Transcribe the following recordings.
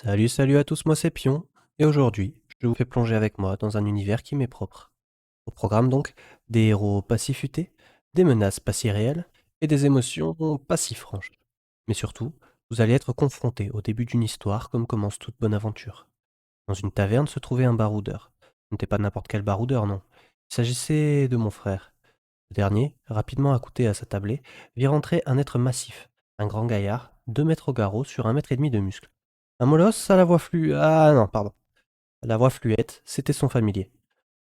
Salut, salut à tous, moi c'est Pion, et aujourd'hui, je vous fais plonger avec moi dans un univers qui m'est propre. Au programme donc, des héros pas si futés, des menaces pas si réelles, et des émotions pas si franches. Mais surtout, vous allez être confrontés au début d'une histoire comme commence toute bonne aventure. Dans une taverne se trouvait un baroudeur. Ce n'était pas n'importe quel baroudeur, non. Il s'agissait de mon frère. Ce dernier, rapidement accoudé à sa tablée, vit rentrer un être massif, un grand gaillard, 2 mètres au garrot sur 1,5 m de muscle. Un molosse à la voix Ah non, pardon. À la voix fluette, c'était son familier.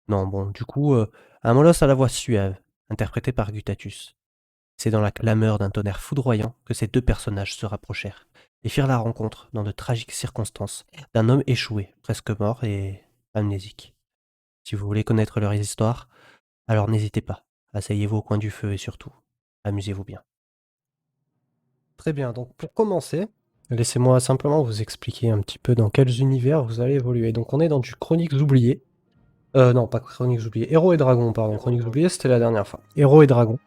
Non, bon, du coup, un molosse à la voix suave, interprété par Gutatus. C'est dans la clameur d'un tonnerre foudroyant que ces deux personnages se rapprochèrent et firent la rencontre, dans de tragiques circonstances, d'un homme échoué, presque mort et amnésique. Si vous voulez connaître leur histoire, alors n'hésitez pas, asseyez-vous au coin du feu et surtout, amusez-vous bien. Très bien, donc pour commencer, laissez-moi simplement vous expliquer un petit peu dans quels univers vous allez évoluer. Donc on est dans du Chroniques oubliées. Non, pas Chroniques oubliées. Héros et Dragons, pardon. Chroniques oubliées, c'était la dernière fois. Héros et Dragons.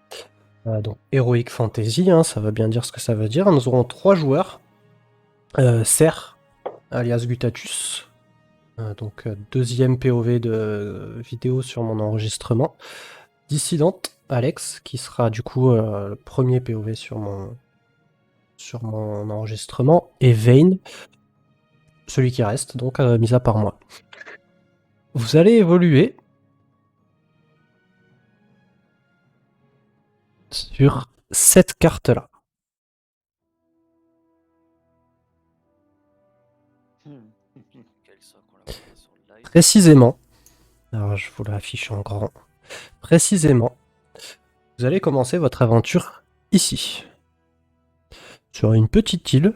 Donc Heroic Fantasy, hein, ça veut bien dire ce que ça veut dire. Nous aurons 3 joueurs. Ser, alias Gutatus. Donc deuxième POV de vidéo sur mon enregistrement. Dissidente, Alex, qui sera du coup le premier POV sur mon enregistrement. Et Vayne, celui qui reste, donc mis à part moi. Vous allez évoluer sur cette carte-là. Précisément, alors je vous l'affiche en grand, précisément, vous allez commencer votre aventure ici, sur une petite île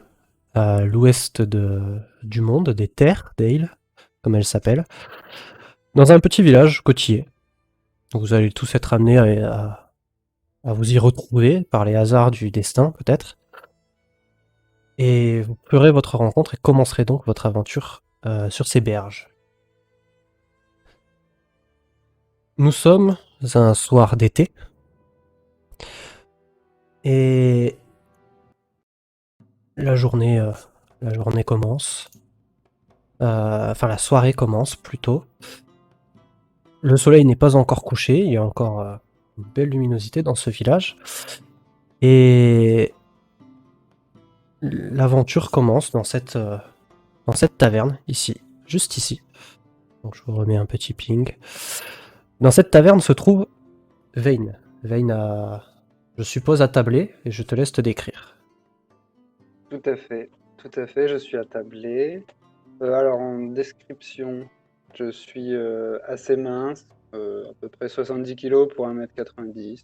à l'ouest du monde, des terres, Dale, comme elle s'appelle, dans un petit village côtier. Donc vous allez tous être amenés à vous y retrouver par les hasards du destin, peut-être. Et vous ferez votre rencontre et commencerez donc votre aventure sur ces berges. Nous sommes un soir d'été et la journée, commence. Enfin, la soirée commence plutôt. Le soleil n'est pas encore couché, il y a encore une belle luminosité dans ce village. Et l'aventure commence dans cette taverne, ici, juste ici. Donc je vous remets un petit ping. Dans cette taverne se trouve Vayne. Vayne a, je suppose, attablé, et je te laisse te décrire. Tout à fait, je suis attablé. Alors en description, je suis assez mince, à peu près 70 kilos pour 1,90 m.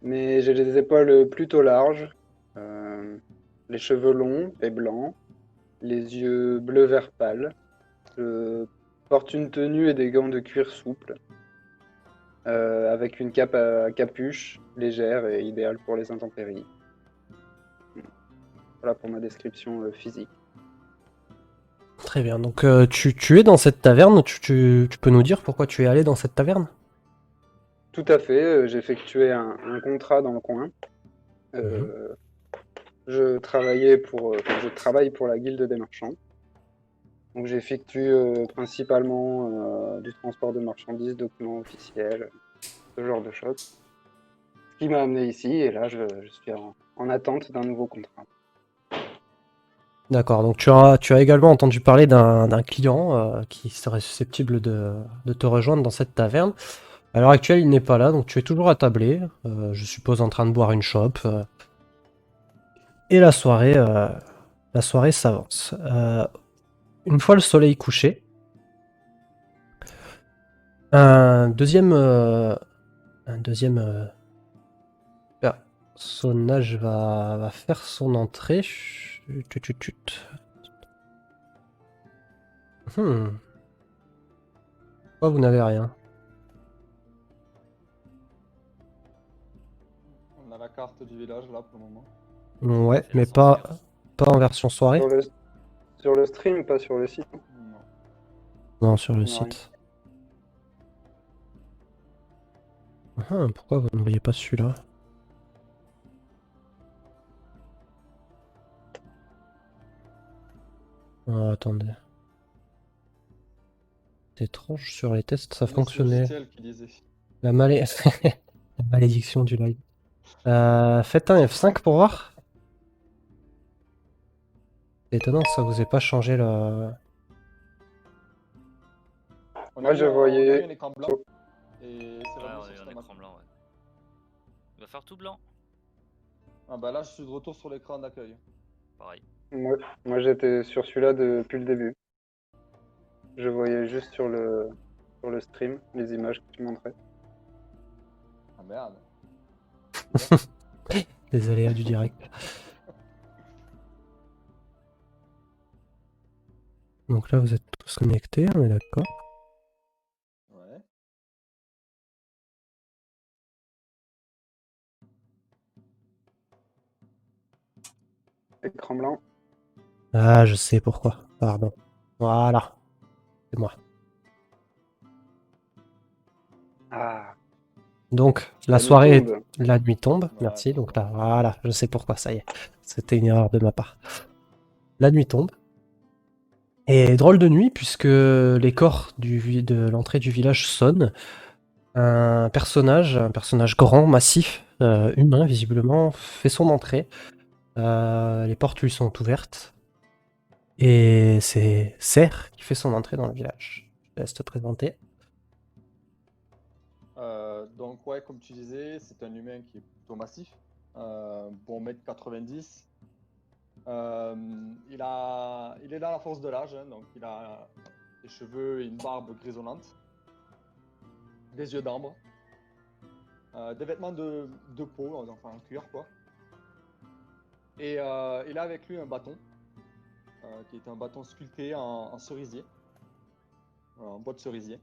Mais j'ai les épaules plutôt larges, euh, les cheveux longs et blancs, les yeux bleu-vert pâle. Je porte une tenue et des gants de cuir souple, avec une cape à capuche légère et idéale pour les intempéries. Voilà pour ma description physique. Très bien, donc tu es dans cette taverne, tu peux nous dire pourquoi tu es allé dans cette taverne? Tout à fait, j'ai effectué un contrat dans le coin. Mhm. Euh, enfin, je travaille pour la Guilde des marchands. Donc j'effectue principalement du transport de marchandises, documents officiels, ce genre de choses. Ce qui m'a amené ici, et là je suis en attente d'un nouveau contrat. D'accord, donc tu as également entendu parler d'un client qui serait susceptible de te rejoindre dans cette taverne. À l'heure actuelle, il n'est pas là, donc tu es toujours attablé, je suppose en train de boire une chope, et la soirée s'avance. Une fois le soleil couché, un deuxième, personnage va faire son entrée. Chut, chut, chut, chut. Pourquoi vous n'avez rien? On a la carte du village là pour le moment. Ouais, mais pas en version soirée. Sur le, sur le stream, pas sur le site, Non. Non, sur le on n'a rien. site. Pourquoi vous ne voyez pas celui-là? Oh, attendez. C'est étrange, sur les tests, ça C'est fonctionnait. Logiciel qui disait. La, malé... la malédiction du live. Faites un F5 pour voir. C'est étonnant que ça vous ait pas changé la... Moi, je On a voyais. eu un écran blanc. Et c'est Ouais, revenu on sur a eu un système écran blanc, ouais. Il va faire tout blanc. Ah bah là, je suis de retour sur l'écran d'accueil. Pareil. Moi, j'étais sur celui-là depuis le début. Je voyais juste sur le stream les images que tu montrais. Ah merde. Les aléas du direct. Donc là, vous êtes tous connectés, on est d'accord. Ouais. Écran blanc. Ah, je sais pourquoi. Pardon. Voilà. C'est moi. Ah, Donc, la la nuit soirée, tombe. la nuit tombe. Ouais, Merci. c'est Donc ça. là, voilà, je sais pourquoi, ça y est. C'était une erreur de ma part. La nuit tombe. Et drôle de nuit, puisque les corps de l'entrée du village sonnent. Un personnage grand, massif, humain visiblement, fait son entrée. Les portes lui sont ouvertes. Et c'est Serre qui fait son entrée dans le village. Je te laisse te présenter. Donc ouais, comme tu disais, c'est un humain qui est plutôt massif. Bon 1m90. Il est dans la force de l'âge, hein, donc il a des cheveux et une barbe grisonnante, des yeux d'ambre, des vêtements de peau, enfin en cuir quoi. Et il a avec lui un bâton, qui est un bâton sculpté en cerisier, en bois de cerisier.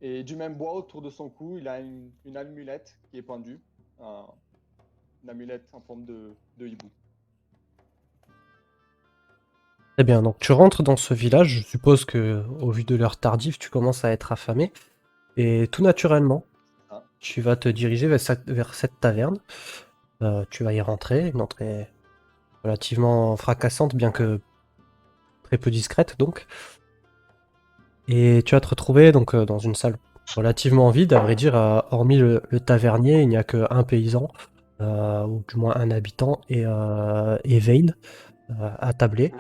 Et du même bois autour de son cou, il a une amulette qui est pendue, une amulette en forme de hibou. Très bien, donc tu rentres dans ce village, je suppose que au vu de l'heure tardive, tu commences à être affamé. Et tout naturellement, Ah. tu vas te diriger vers cette taverne. Tu vas y rentrer, une entrée relativement fracassante, bien que très peu discrète donc. Et tu vas te retrouver donc dans une salle relativement vide, à vrai dire, hormis le tavernier, il n'y a qu'un paysan, ou du moins un habitant, et Vayne attablé.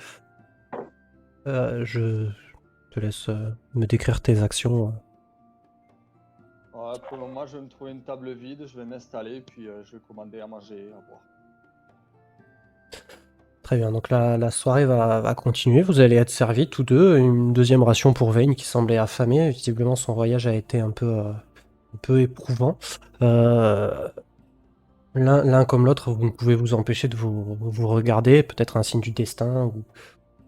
Je te laisse me décrire tes actions. Ouais, pour le moment, je vais me trouver une table vide, je vais m'installer, puis je vais commander à manger, à boire. Très bien, donc la soirée va continuer, vous allez être servis tous deux, une deuxième ration pour Vayne qui semblait affamé, visiblement son voyage a été un peu éprouvant. L'un comme l'autre, vous ne pouvez vous empêcher de vous regarder, peut-être un signe du destin,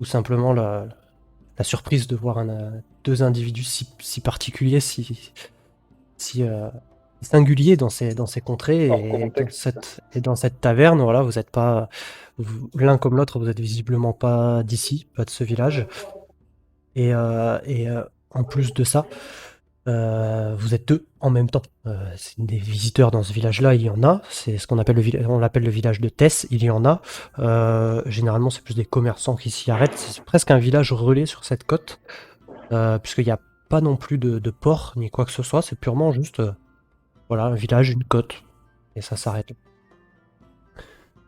ou simplement la surprise de voir deux individus si particuliers, si singuliers dans ces contrées, Hors et contexte. dans cette taverne, voilà, vous n'êtes pas, l'un comme l'autre, vous êtes visiblement pas d'ici, pas de ce village, et en plus de ça, vous êtes deux en même temps. C'est des visiteurs dans ce village-là, il y en a. C'est ce qu'on appelle on l'appelle le village de Tess, il y en a. Généralement, c'est plus des commerçants qui s'y arrêtent. C'est presque un village relais sur cette côte, puisqu'il n'y a pas non plus de port ni quoi que ce soit. C'est purement juste, voilà, un village, une côte, et ça s'arrête.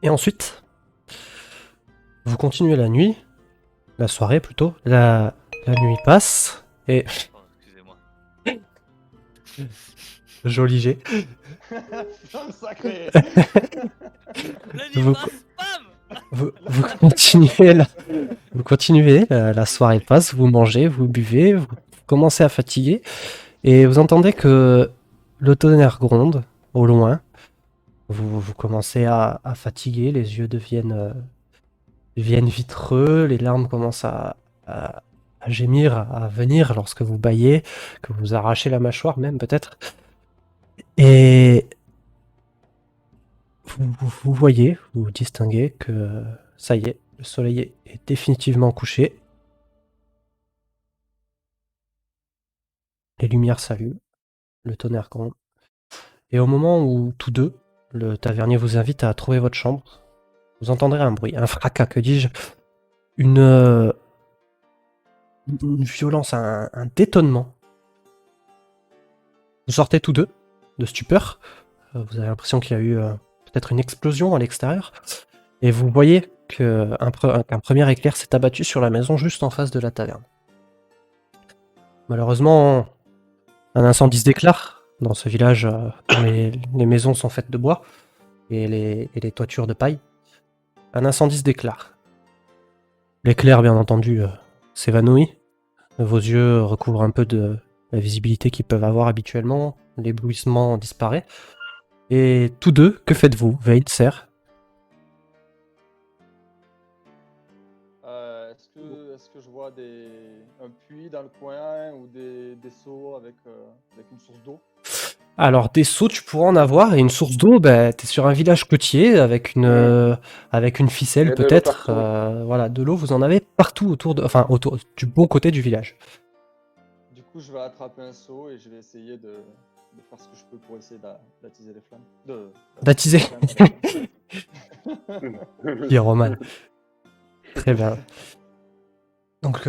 Et ensuite, vous continuez la nuit, la soirée plutôt. La nuit passe et Oh, excusez-moi. joli jet. Flamme sacrée. La nuit Vous- passe, bam. Vous continuez la soirée passe, vous mangez, vous buvez, vous commencez à fatiguer, et vous entendez que le tonnerre gronde au loin. Vous commencez à fatiguer, les yeux deviennent vitreux, les larmes commencent à gémir, à venir lorsque vous bâillez, que vous arrachez la mâchoire même peut-être. Et vous voyez, vous distinguez que ça y est, le soleil est définitivement couché. Les lumières s'allument, le tonnerre gronde. Et au moment où tous deux, le tavernier vous invite à trouver votre chambre, vous entendrez un bruit, un fracas, que dis-je, une violence, un détonnement. Vous sortez tous deux de stupeur. Vous avez l'impression qu'il y a eu peut-être une explosion à l'extérieur. Et vous voyez qu'un premier éclair s'est abattu sur la maison juste en face de la taverne. Malheureusement, un incendie se déclare dans ce village dont les maisons sont faites de bois et les toitures de paille. Un incendie se déclare. L'éclair, bien entendu, s'évanouit. Vos yeux recouvrent un peu de la visibilité qu'ils peuvent avoir habituellement. L'éblouissement disparaît. Et tous deux, que faites-vous, Veit, Serre? Est-ce que je vois un puits dans le coin ou des seaux avec une source d'eau? Alors, des seaux, tu pourras en avoir, et une source d'eau, bah, t'es sur un village côtier avec une ficelle Il y a de l'eau peut-être. partout. Voilà, de l'eau, vous en avez partout autour du bon côté du village. Du coup, je vais attraper un seau et je vais essayer de faire ce que je peux pour essayer d'attiser les flammes. D'attiser. les flammes avec Pyroman. Très bien. Donc,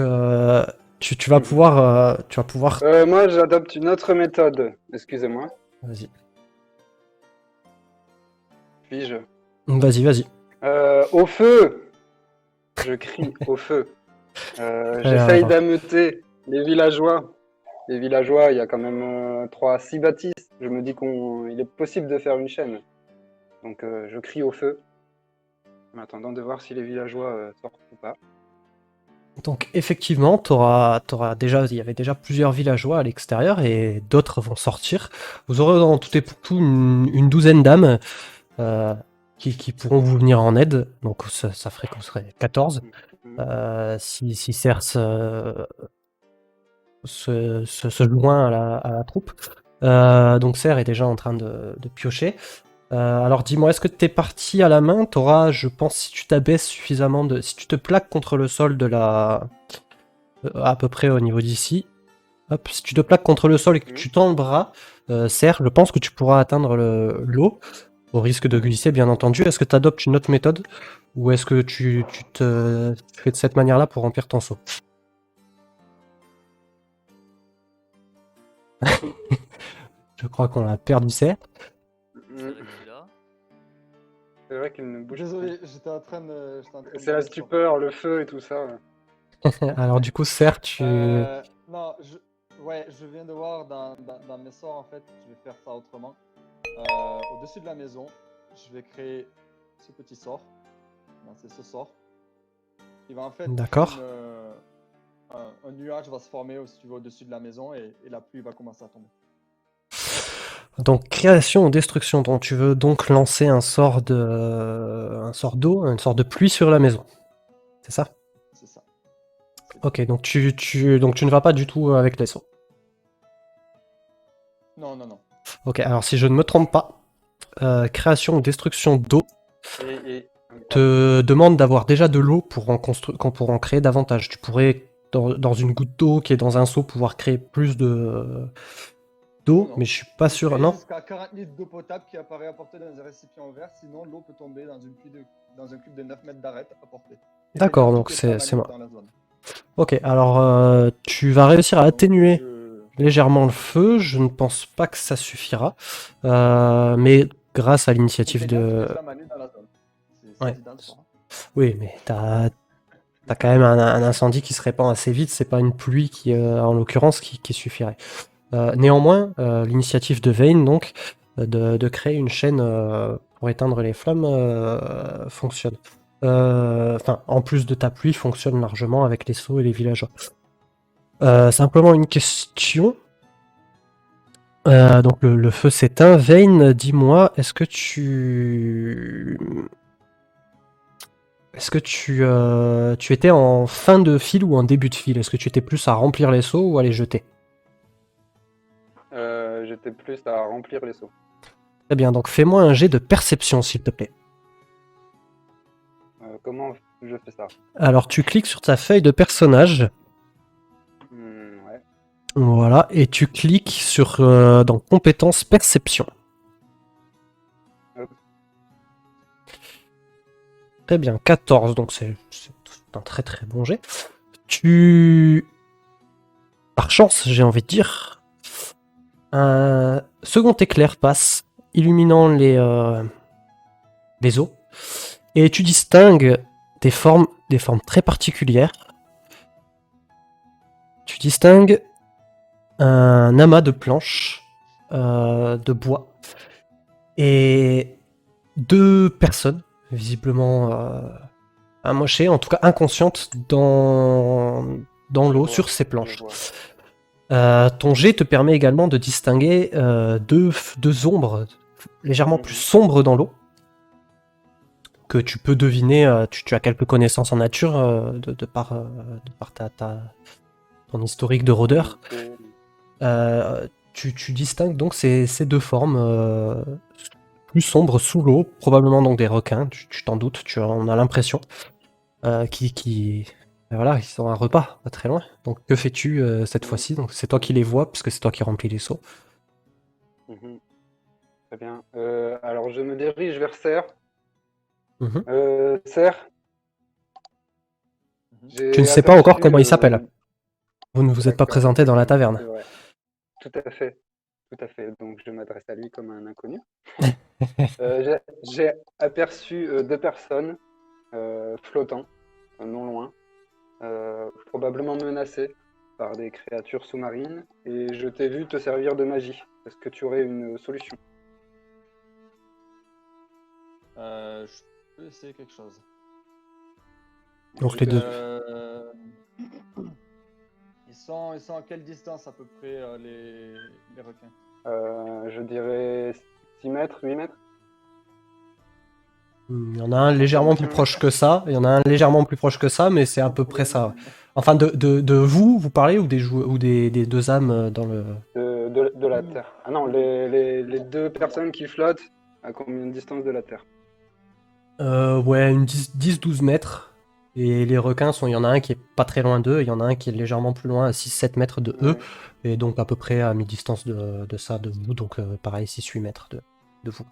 tu vas pouvoir... Moi, j'adopte une autre méthode. Excusez-moi. Vas-y. Puis-je Vas-y. Au feu! Je crie au feu. J'essaye attends. d'ameuter les villageois. Les villageois, il y a quand même 3 à 6 bâtisses. Je me dis qu'il est possible de faire une chaîne. Donc je crie au feu. En attendant de voir si les villageois sortent ou pas. Donc effectivement, il y avait déjà plusieurs villageois à l'extérieur et d'autres vont sortir. Vous aurez en tout et pour tout une douzaine d'âmes qui pourront vous venir en aide. Donc ça ferait qu'on serait 14. Si Cers se joint à la troupe. Donc Serre est déjà en train de piocher. Alors dis-moi, est-ce que t'es parti à la main? T'auras, je pense, si tu t'abaisses suffisamment si tu te plaques contre le sol de à peu près au niveau d'ici. Hop, si tu te plaques contre le sol et que tu tends le bras, Serre, je pense que tu pourras atteindre l'eau, au risque de glisser, bien entendu. Est-ce que tu adoptes une autre méthode? Ou est-ce que tu fais de cette manière-là pour remplir ton seau? Je crois qu'on a perdu Serre. C'est vrai qu'il ne bouge Désolé, j'étais en train de. C'est la stupeur, le feu et tout ça. Alors du coup, Serre, Non, je viens de voir dans mes sorts, en fait, je vais faire ça autrement. Au-dessus de la maison, je vais créer ce petit sort. Non, c'est ce sort. Il va en fait. D'accord. Un nuage va se former, si tu veux, au-dessus de la maison et la pluie va commencer à tomber. Donc création ou destruction, donc tu veux donc lancer un sort d'eau, une sorte de pluie sur la maison. C'est ça? C'est ça. Ok, donc tu ne vas pas du tout avec les sauts. Non. Ok, alors si je ne me trompe pas, création ou destruction d'eau te demande d'avoir déjà de l'eau pour en créer davantage. Tu pourrais, dans une goutte d'eau qui est dans un seau, pouvoir créer plus d'eau, Non. mais je suis pas sûr, non? Jusqu'à 40 litres d'eau potable qui apparaît à portée dans un récipient vert, sinon l'eau peut tomber dans un cube de 9 mètres d'arête à portée. D'accord, donc c'est moi. Ok, alors tu vas réussir à atténuer légèrement le feu. Je ne pense pas que ça suffira, mais grâce à l'initiative de... Ouais. Oui, mais t'as quand même un incendie qui se répand assez vite. C'est pas une pluie qui, en l'occurrence, qui suffirait. Néanmoins, l'initiative de Vayne, donc, de créer une chaîne pour éteindre les flammes, fonctionne. Enfin, en plus de ta pluie, fonctionne largement avec les seaux et les villageois. Simplement une question. Donc le feu s'éteint. Vayne, dis-moi, est-ce que tu étais en fin de fil ou en début de fil? Est-ce que tu étais plus à remplir les seaux ou à les jeter? J'étais plus à remplir les seaux. Très bien, donc fais-moi un jet de perception, s'il te plaît. Comment je fais ça? Alors tu cliques sur ta feuille de personnage. Ouais. Voilà, et tu cliques sur dans compétences perception. Très bien, 14, donc c'est un très très bon jet. Tu... Par chance, j'ai envie de dire, un second éclair passe, illuminant les eaux, et tu distingues des formes très particulières. Tu distingues un amas de planches de bois et deux personnes, visiblement amochées, en tout cas inconscientes, dans l'eau, sur ces planches. Ton jet te permet également de distinguer deux ombres légèrement plus sombres dans l'eau, que tu peux deviner. Tu as quelques connaissances en nature de par ton historique de rôdeur. Tu distingues donc ces deux formes plus sombres sous l'eau, probablement donc des requins, tu t'en doutes, tu en as l'impression, voilà, ils ont un repas, pas très loin. Donc que fais-tu cette fois-ci? Donc c'est toi qui les vois, parce que c'est toi qui remplis les seaux. Mhm. Très bien. Alors je me dirige vers Serre. Mhm. Serre, Tu ne sais pas encore comment il s'appelle. Vous ne vous êtes pas présenté dans la taverne. C'est vrai. Tout à fait. Tout à fait. Donc je m'adresse à lui comme à un inconnu. J'ai aperçu deux personnes flottant, non loin, probablement menacées par des créatures sous-marines, et je t'ai vu te servir de magie. Est-ce que tu aurais une solution? Je peux essayer quelque chose. Donc les deux. Ils sont à quelle distance à peu près les requins? Je dirais 6 mètres, 8 mètres. Il y en a un légèrement plus proche que ça, mais c'est à peu près ça. Enfin, de vous parlez, ou des deux âmes dans le... De la Terre. Ah non, les deux personnes qui flottent, à combien de distance de la Terre? Ouais, une 10-12 mètres. Et les requins, il y en a un qui est pas très loin d'eux, il y en a un qui est légèrement plus loin, à 6-7 mètres de eux, et donc à peu près à mi-distance de vous, donc pareil, 6-8 mètres de vous.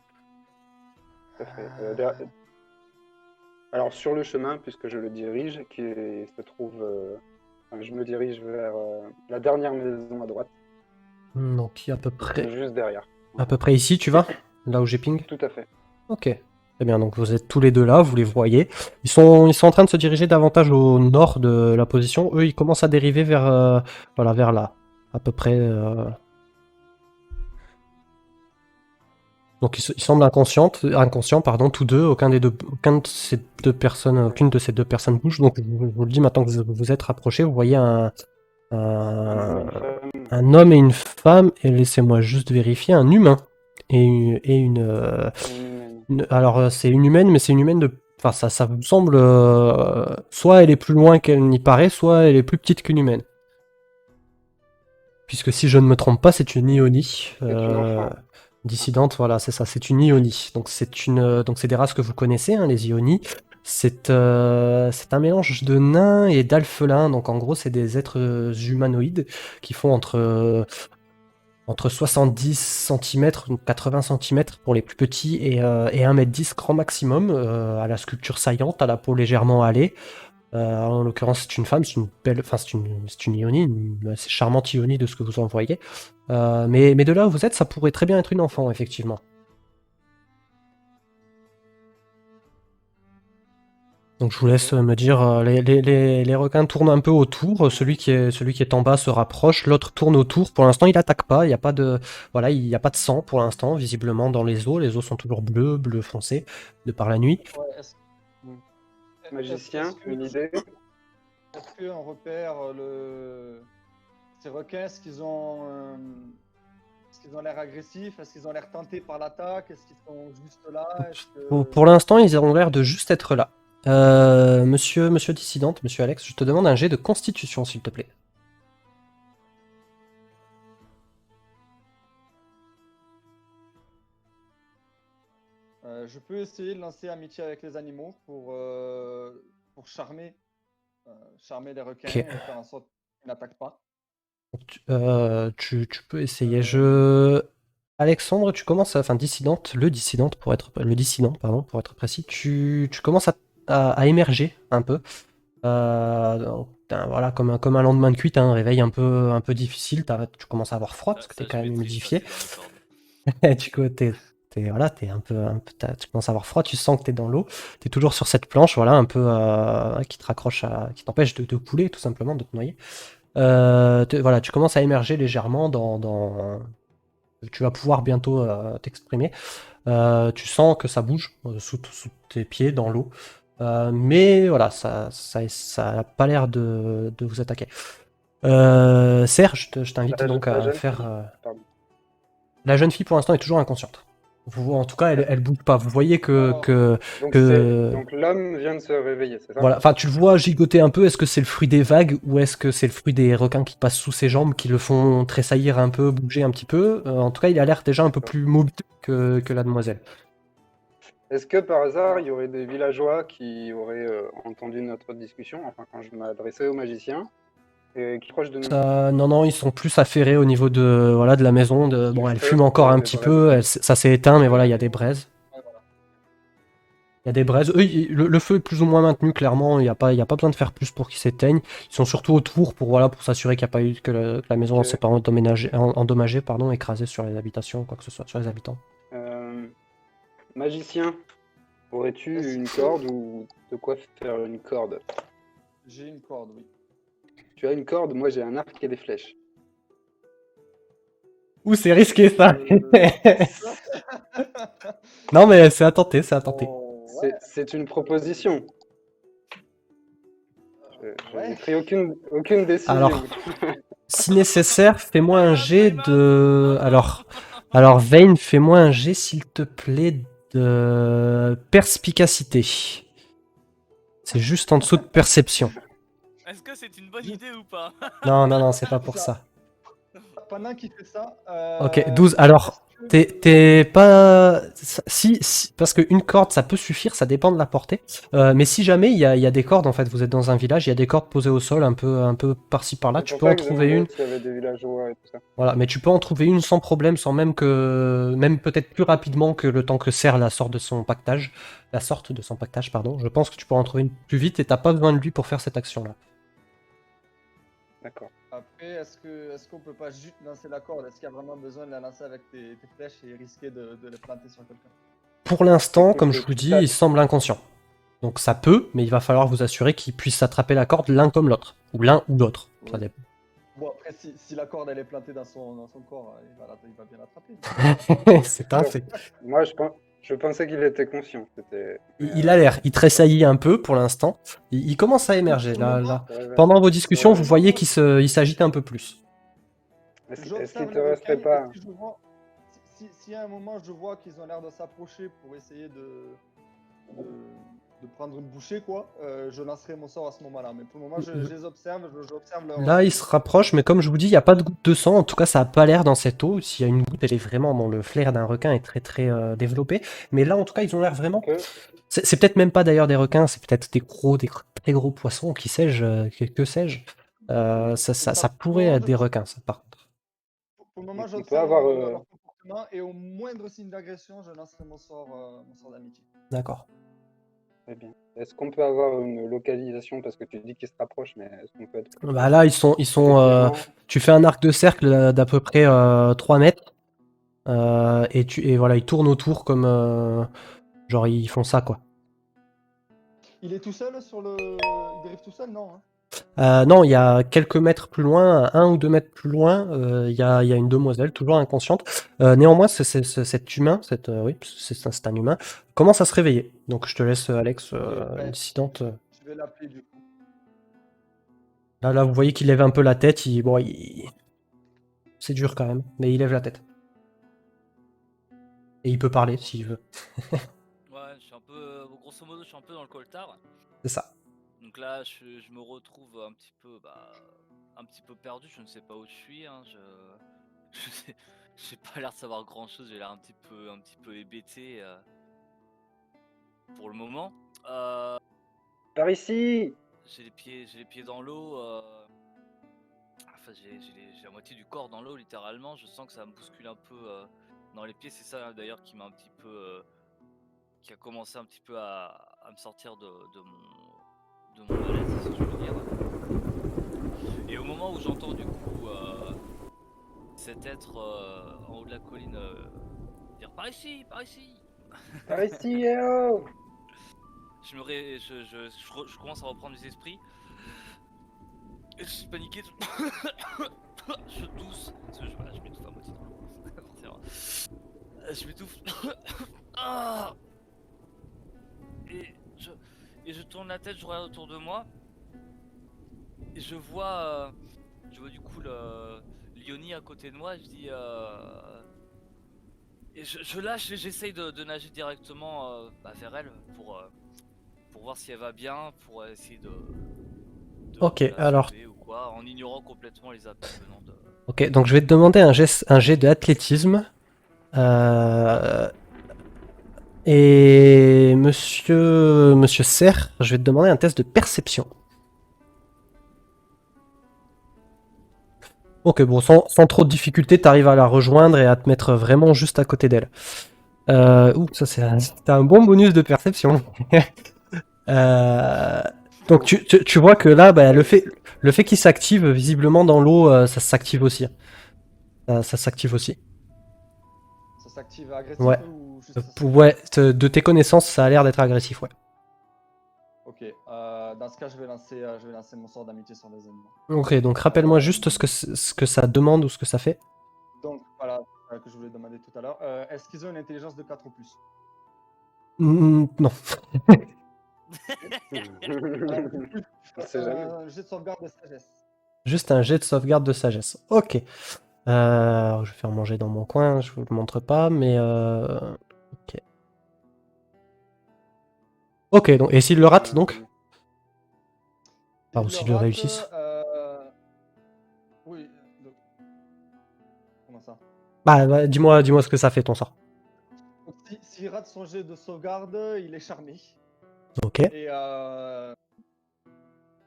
Tout à fait. Alors sur le chemin, puisque je le dirige, qui se trouve... je me dirige vers la dernière maison à droite. Donc il y a à peu près... Juste derrière. À peu près ici, tu vas? Là où j'ai ping? Tout à fait. Ok. Très bien, donc vous êtes tous les deux là, vous les voyez. Ils sont en train de se diriger davantage au nord de la position. Eux, ils commencent à dériver vers, voilà, vers là. À peu près... Donc ils semblent inconscients, pardon, tous deux. Aucune de ces deux personnes bouge. Donc je vous le dis maintenant que vous vous êtes rapprochés, vous voyez un homme et une femme, et laissez-moi juste vérifier, un humain et une alors c'est une humaine, mais c'est une humaine de... Enfin ça me semble... soit elle est plus loin qu'elle n'y paraît, soit elle est plus petite qu'une humaine. Puisque si je ne me trompe pas, c'est une Ioni. Dissidente, voilà, c'est ça, c'est une Ioni. Donc c'est des races que vous connaissez, hein, les Ioni. C'est un mélange de nains et d'alphelins. Donc en gros, c'est des êtres humanoïdes qui font entre 70 cm, 80 cm pour les plus petits, et 1,10 m grand maximum, à la sculpture saillante, à la peau légèrement hâlée. En l'occurrence, c'est une femme, c'est une Ioni, une assez charmante Ioni de ce que vous en voyez. Mais de là où vous êtes, ça pourrait très bien être une enfant, effectivement. Donc je vous laisse me dire, les requins tournent un peu autour, celui qui est en bas se rapproche, l'autre tourne autour. Pour l'instant, il attaque pas, il n'y a pas de sang pour l'instant, visiblement dans les eaux sont toujours bleu foncé, de par la nuit. Ouais, Magicien, une idée? Est-ce qu'on repère ces requins? Est-ce qu'ils ont l'air agressifs? Est-ce qu'ils ont l'air tentés par l'attaque? Est-ce qu'ils sont juste là? Pour l'instant, ils ont l'air de juste être là. Monsieur Dissidente, monsieur Alex, je te demande un jet de constitution, s'il te plaît. Je peux essayer de lancer amitié avec les animaux pour charmer les requins, Ok. et faire en sorte qu'ils n'attaquent pas. Tu peux essayer. Alexandre, tu commences enfin le dissident pour être précis, tu commences à émerger un peu. Donc, voilà, comme un lendemain de cuite, un réveil un peu difficile. Tu commences à avoir froid parce que tu es Ça, quand je même maîtrise, ça, humidifié. c'est dans mes cordes. Et du coup, voilà, tu commences à avoir froid, tu sens que tu es dans l'eau. Tu es toujours sur cette planche, voilà, un peu qui te raccroche qui t'empêche de couler, tout simplement, de te noyer. Voilà, tu commences à émerger légèrement tu vas pouvoir bientôt t'exprimer. Tu sens que ça bouge sous tes pieds dans l'eau. Mais voilà, ça a pas l'air de vous attaquer. Serge, je t'invite donc La à jeune faire. fille, pardon. La jeune fille pour l'instant est toujours inconsciente. En tout cas, elle bouge pas. Vous voyez Alors, Donc l'homme vient de se réveiller, c'est ça? voilà. Enfin, tu le vois gigoter un peu. Est-ce que c'est le fruit des vagues ou est-ce que c'est le fruit des requins qui passent sous ses jambes qui le font tressaillir un peu, bouger un petit peu? En tout cas, il a l'air déjà un peu D'accord. plus mobile que la demoiselle. Est-ce que par hasard, alors, il y aurait des villageois qui auraient entendu notre discussion, enfin quand je m'adressais au magicien, et qui proche de nous? Non, non, ils sont plus affairés au niveau de, voilà, de la maison. Du Bon, elle feu, fume encore un des petit braises. peu. Ça s'est éteint, mais voilà, il y a des ou- braises. ouais, voilà. Il y a des braises. Eux, le feu est plus ou moins maintenu, clairement. Il y a pas besoin de faire plus pour qu'il s'éteigne. Ils sont surtout autour pour, voilà, pour s'assurer qu'il n'y a pas eu que la maison ne s'est Ok. pas endommagée, pardon, écrasée sur les habitations, quoi que ce soit, sur les habitants. Euh, Magicien, aurais-tu Est-ce une que corde ou de quoi faire une corde? j'ai une corde, oui. Tu as une corde, moi j'ai un arc et des flèches. Ouh, c'est risqué ça. Euh, Non, mais c'est à tenter, c'est à tenter. ouais, C'est une proposition. Je n'ai ouais. pris aucune décision. Alors, si nécessaire, fais-moi un jet de. Alors, Vayne, fais-moi un jet, s'il te plaît, de perspicacité. C'est juste en dessous de perception. Est-ce que c'est une bonne idée ou pas? Non, non, non, c'est pas pour Ça. ça. Pendant qu'il fait ça, Ok, 12. Alors, est-ce que... t'es pas. Parce qu'une corde, ça peut suffire, ça dépend de la portée. Mais si jamais il y a des cordes, en fait, vous êtes dans un village, il y a des cordes posées au sol, un peu par-ci par-là, C'est tu pour peux en ça que je trouver une. demandais s'il y avait des villageois et tout ça. Voilà, mais tu peux en trouver une sans problème, sans même que. Même peut-être plus rapidement que le temps que Serre la sorte de son pactage. La sorte de son pactage, pardon. Je pense que tu pourras en trouver une plus vite et t'as pas besoin de lui pour faire cette action-là. D'accord. Après, est-ce qu'on peut pas juste lancer la corde? Est-ce qu'il y a vraiment besoin de la lancer avec tes flèches et risquer de les planter sur quelqu'un? Pour l'instant, Écoute, comme je vous dis, il semble inconscient. Donc ça peut, mais il va falloir vous assurer qu'il puisse attraper la corde l'un comme l'autre. Ou l'un ou l'autre. Ça Oui. dépend. Bon, après, si la corde elle est plantée dans son corps, il va bien l'attraper. C'est un fait. Moi, je pensais qu'il était conscient. Il a l'air, il tressaillit un peu pour l'instant. Il commence à émerger. Pour le moment, Là. se réveille. Pendant vos Se discussions, vous réveille. voyez qu'il s'agite un peu plus. Est-ce qu'il j'observe te les resterait requins pas? et si je vois, si à un moment je vois qu'ils ont l'air de s'approcher pour essayer de, de prendre une bouchée, quoi, je lancerai mon sort à ce moment-là. Mais pour le moment, je les observe, j'observe leur. Là, il se rapproche, mais comme je vous dis, il n'y a pas de goutte de sang. En tout cas, ça n'a pas l'air dans cette eau. S'il y a une goutte, elle est vraiment. Bon, le flair d'un requin est très très développé. Mais là, en tout cas, ils ont l'air vraiment. Que C'est peut-être même pas d'ailleurs des requins, c'est peut-être des très gros poissons, qui sais-je, que sais-je. Ça Pour le pourrait moment, être des requins, ça, par contre. pour le moment, on peut j'observe avoir. leur comportement et au moindre signe d'agression, je lancerai mon sort d'amitié. D'accord. Très bien. Est-ce qu'on peut avoir une localisation parce que tu dis qu'ils se rapprochent, mais est-ce qu'on peut être Bah là, précisément? tu fais un arc de cercle d'à peu près 3 mètres. Et voilà, ils tournent autour comme. Genre, ils font ça, quoi. Il est tout seul sur le. Il dérive tout seul, non, hein? Non, il y a quelques mètres plus loin, 1 ou 2 mètres plus loin, il y a une demoiselle, toujours inconsciente. Néanmoins, cet humain, oui, c'est un humain, commence à se réveiller. Donc je te laisse, Alex, Ouais, incidente. je vais l'appeler du coup. Là, vous voyez qu'il lève un peu la tête. C'est dur quand même, mais il lève la tête. Et il peut parler s'il veut. Ouais, je suis un peu. Grosso modo, je suis un peu dans le coltard. C'est ça. Donc là, je me retrouve un petit peu perdu. Je ne sais pas où je suis. Hein. Je sais, j'ai pas l'air de savoir grand chose. J'ai l'air un petit peu hébété pour le moment. Par ici! J'ai les pieds dans l'eau. Enfin, j'ai la moitié du corps dans l'eau, littéralement. Je sens que ça me bouscule un peu dans les pieds. C'est ça hein, d'ailleurs qui m'a un petit peu, qui a commencé un petit peu à me sortir de mon malaise, si je moment où j'entends du coup cet être en haut de la colline dire par ici, par ici. Par ici, eh oh! Je commence à reprendre mes esprits. Et je suis paniqué. Je tousse. Parce que voilà, je m'étouffe à moitié dans l'eau. Forcément. Je m'étouffe. Ah et, je tourne la tête, je regarde autour de moi. Et je vois du coup Lioni à côté de moi. Je dis. Et je lâche et j'essaye de nager directement vers elle pour voir si elle va bien, pour essayer de Ok, la alors, sauver ou quoi, en ignorant complètement les appels venant de. ok, donc je vais te demander un jet d'athlétisme. Et monsieur Serre, je vais te demander un test de perception. Ok, bon, sans trop de difficulté, t'arrives à la rejoindre et à te mettre vraiment juste à côté d'elle. Ça c'est un bon bonus de perception. Euh, donc tu vois que là, bah, le fait qu'il s'active, visiblement dans l'eau, ça s'active aussi. Ça s'active aussi. Ça s'active agressif Ouais. ou juste ça s'active? Ouais, de tes connaissances, ça a l'air d'être agressif, ouais. Ok, dans ce cas, je vais lancer mon sort d'amitié sur les ennemis. Ok, donc rappelle-moi juste ce que ça demande ou ce que ça fait. Donc voilà, que je voulais demander tout à l'heure. Est-ce qu'ils ont une intelligence de 4 ou plus? Non. Alors, du coup, On sait jamais. un jet de sauvegarde de sagesse. Juste un jet de sauvegarde de sagesse. Ok. Je vais faire manger dans mon coin, je vous le montre pas, mais ok. Ok, donc, et s'il le rate donc? Ou s'il le réussisse? Oui. Comment ça? Bah, dis-moi ce que ça fait ton sort. Donc, s'il rate son jet de sauvegarde, il est charmé. Ok. Et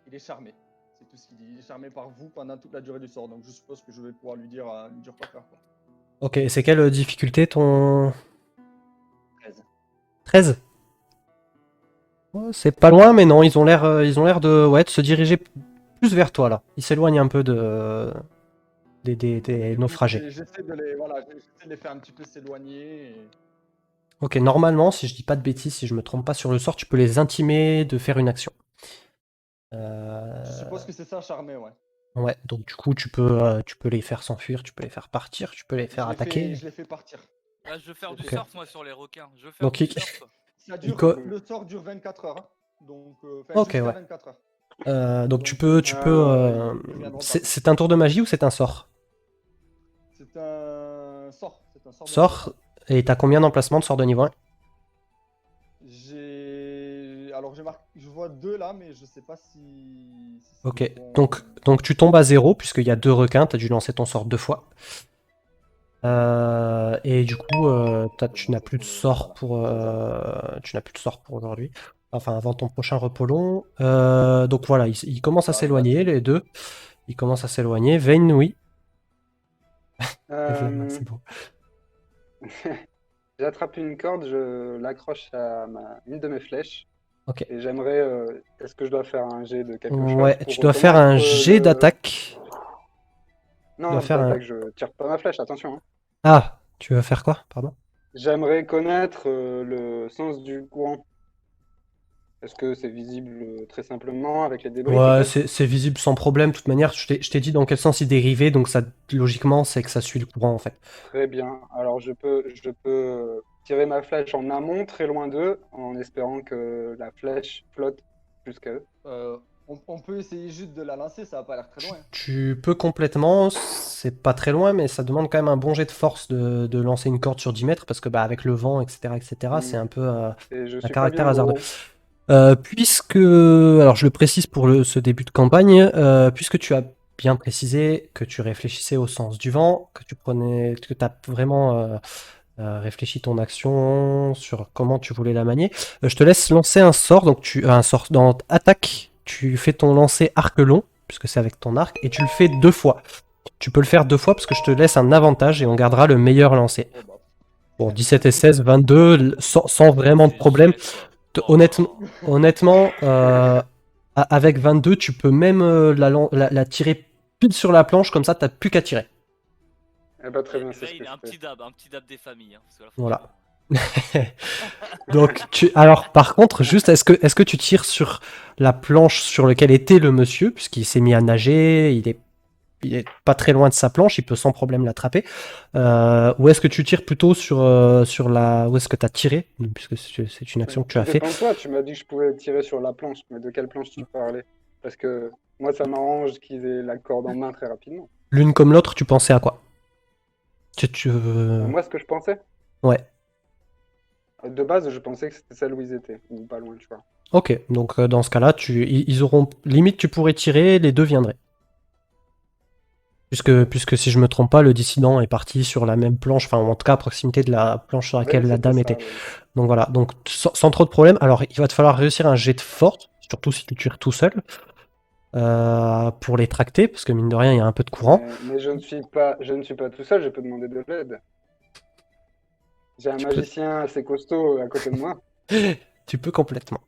il est charmé. C'est tout ce qu'il dit. Il est charmé par vous pendant toute la durée du sort. Donc je suppose que je vais pouvoir lui dire quoi faire. Quoi. Ok, c'est quelle difficulté ton 13. 13? Ouais, c'est pas loin, mais non, ils ont l'air de se diriger plus vers toi là. Ils s'éloignent un peu des naufragés. J'essaie de les faire un petit peu s'éloigner. Ok, normalement, si je dis pas de bêtises, si je me trompe pas sur le sort, tu peux les intimer de faire une action. Je suppose que c'est ça, charmer, ouais. Ouais, donc du coup, tu peux les faire s'enfuir, tu peux les faire partir, tu peux les faire attaquer. Je les fais partir. Ah, je veux faire du Ok. surf moi sur les requins. Je veux faire Donc, du il- surf. Ça Il dure, co- le sort dure 24 heures. Hein. Donc, Ok, jusqu'à ouais. 24 heures. Donc Donc, tu peux. ils reviendront pas. C'est un tour de magie ou c'est un sort? C'est un sort. C'est un sort. Sort, et t'as combien d'emplacements de sort de niveau 1? Alors je vois 2 là, mais je sais pas si c'est Ok, le bon- donc tu tombes à 0, puisqu'il y a 2 requins, t'as dû lancer ton sort 2 fois. Et du coup, tu n'as plus de sort pour aujourd'hui. Enfin, avant ton prochain repos long. Donc voilà, ils commencent à s'éloigner, les deux. Ils commencent à s'éloigner. Vayne, oui. C'est beau. J'attrape une corde, je l'accroche à une de mes flèches. Ok. Et j'aimerais. Est-ce que je dois faire un jet de quelque chose Ouais, pour tu dois faire un reconnaître jet d'attaque. Non, dois faire un- d'attaque, je tire pas ma flèche, attention. Hein. Ah, tu veux faire quoi? Pardon? J'aimerais connaître le sens du courant. Est-ce que c'est visible très simplement avec les débris Ouais, peut-être? c'est visible sans problème. De toute manière, je t'ai dit dans quel sens il dérivait, donc ça, logiquement, c'est que ça suit le courant en fait. Très bien. Alors je peux tirer ma flèche en amont, très loin d'eux, en espérant que la flèche flotte jusqu'à eux. On peut essayer juste de la lancer, ça va pas l'air très loin. Tu peux complètement, c'est pas très loin, mais ça demande quand même un bon jet de force de lancer une corde sur 10 mètres, parce que bah, avec le vent, etc., c'est un peu Et je un suis pas caractère bien hasardeux. gros. Alors je le précise pour ce début de campagne, puisque tu as bien précisé que tu réfléchissais au sens du vent, que tu as vraiment réfléchi ton action sur comment tu voulais la manier, je te laisse lancer un sort. Donc un sort dans attaque, tu fais ton lancer arc long, puisque c'est avec ton arc, et tu le fais 2 fois. Tu peux le faire 2 fois parce que je te laisse un avantage et on gardera le meilleur lancé. Oh, bah. Bon, 17 et 16, 22, sans vraiment de C'est problème. jet, quoi. Honnêtement, avec 22, tu peux même la tirer pile sur la planche, comme ça, t'as plus qu'à tirer. Eh bah, très bien, Et c'est ce Veil, que je un fais. petit dab des familles. Hein, parce que là, Voilà. franchement, Donc, alors, par contre, juste, est-ce que tu tires sur la planche sur laquelle était le monsieur, puisqu'il s'est mis à nager, il est pas très loin de sa planche, il peut sans problème l'attraper. Ou est-ce que tu tires plutôt sur la... Où est-ce que tu as tiré, puisque c'est une action que tu Tout as fait. dépend de toi, tu m'as dit que je pouvais tirer sur la planche, mais de quelle planche tu parlais? Parce que moi, ça m'arrange qu'ils aient la corde en main très rapidement. L'une comme l'autre, tu pensais à quoi? Tu Moi, ce que je pensais, Ouais. de base, je pensais que c'était celle où ils étaient, ou pas loin, tu vois. Ok, donc dans ce cas-là, ils auront... Limite, tu pourrais tirer, les deux viendraient. Puisque si je me trompe pas, le dissident est parti sur la même planche, enfin en tout cas à proximité de la planche sur Oui, laquelle la c'était dame ça, était. oui. Donc voilà, donc sans trop de problème. Alors il va te falloir réussir un jet de force, surtout si tu tires tout seul, pour les tracter, parce que mine de rien, il y a un peu de courant. Mais je ne suis pas tout seul, je peux demander de l'aide. J'ai un Tu peux, magicien assez costaud à côté de moi. tu peux complètement.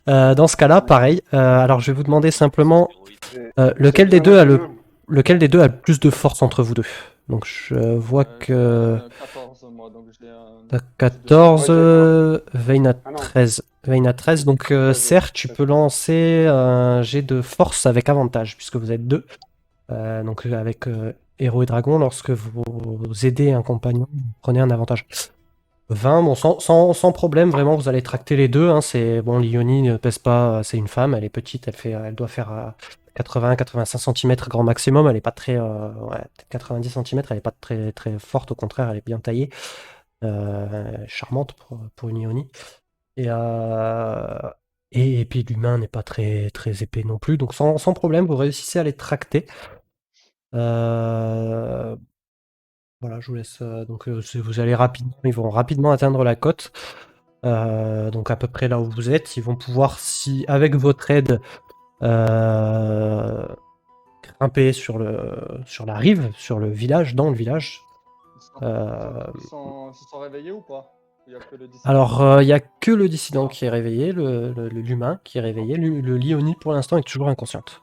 Dans ce cas-là, Ouais. pareil. Alors je vais vous demander c'est du simplement stéroïde. J'ai bien reçu. lequel des deux a le plus de force entre vous deux. Donc je vois J'ai que un 14 moi, donc j'ai un t'as plus 2. 14, Moi, j'ai un. Vayne a Ah non, 13. Vayne a 13, donc 13 aussi. certes, tu peux lancer un jet de force avec avantage, puisque vous êtes deux. Donc avec héros et dragon, lorsque vous aidez un compagnon, vous prenez un avantage. 20, bon, sans problème, vraiment, vous allez tracter les deux. Hein, c'est bon, Lioni ne pèse pas, c'est une femme, elle est petite, elle doit faire 80-85 cm grand maximum. Elle est pas très, ouais, peut-être 90 cm, elle est pas très très forte, au contraire, elle est bien taillée, charmante pour une Lioni. Et, et puis l'humain n'est pas très très épais non plus, donc sans problème, vous réussissez à les tracter. Euh, voilà, je vous laisse. Donc, vous allez rapidement, ils vont rapidement atteindre la côte. Donc, à peu près là où vous êtes. Ils vont pouvoir, si avec votre aide, euh, grimper sur la rive, sur le village, dans le village. Euh, Ils se sont réveillés ou pas? Il y a que le dissident? alors, il n'y a que le dissident Ah. qui est réveillé, l'humain qui est réveillé. Le Lioni, pour l'instant, est toujours inconsciente.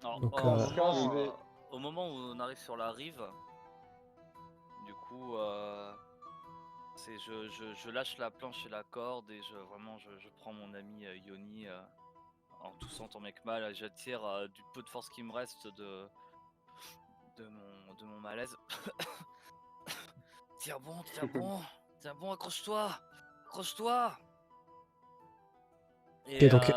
Alors, Donc, Dans ce cas, je vais. au moment où on arrive sur la rive, du coup, je lâche la planche et la corde et je prends mon ami Yoni en toussant tant mec mal, j'attire du peu de force qui me reste de mon malaise. Tiens bon, tiens bon, accroche-toi. et donc,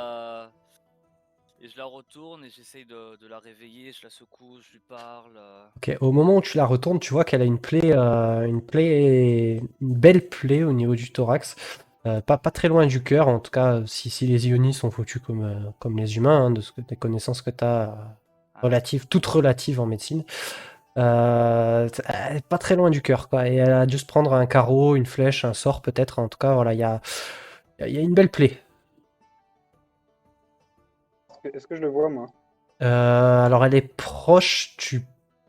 Et je la retourne et j'essaye de la réveiller, je la secoue, je lui parle. ok, au moment où tu la retournes, tu vois qu'elle a une belle plaie au niveau du thorax. Pas très loin du cœur, en tout cas, si les ionis sont foutus comme les humains, hein, des connaissances que tu as toutes relatives en médecine. Pas très loin du cœur, quoi. Et elle a dû se prendre un carreau, une flèche, un sort peut-être. En tout cas, voilà, il y a une belle plaie. Est-ce que je le vois, moi? Alors, elle est proche, tu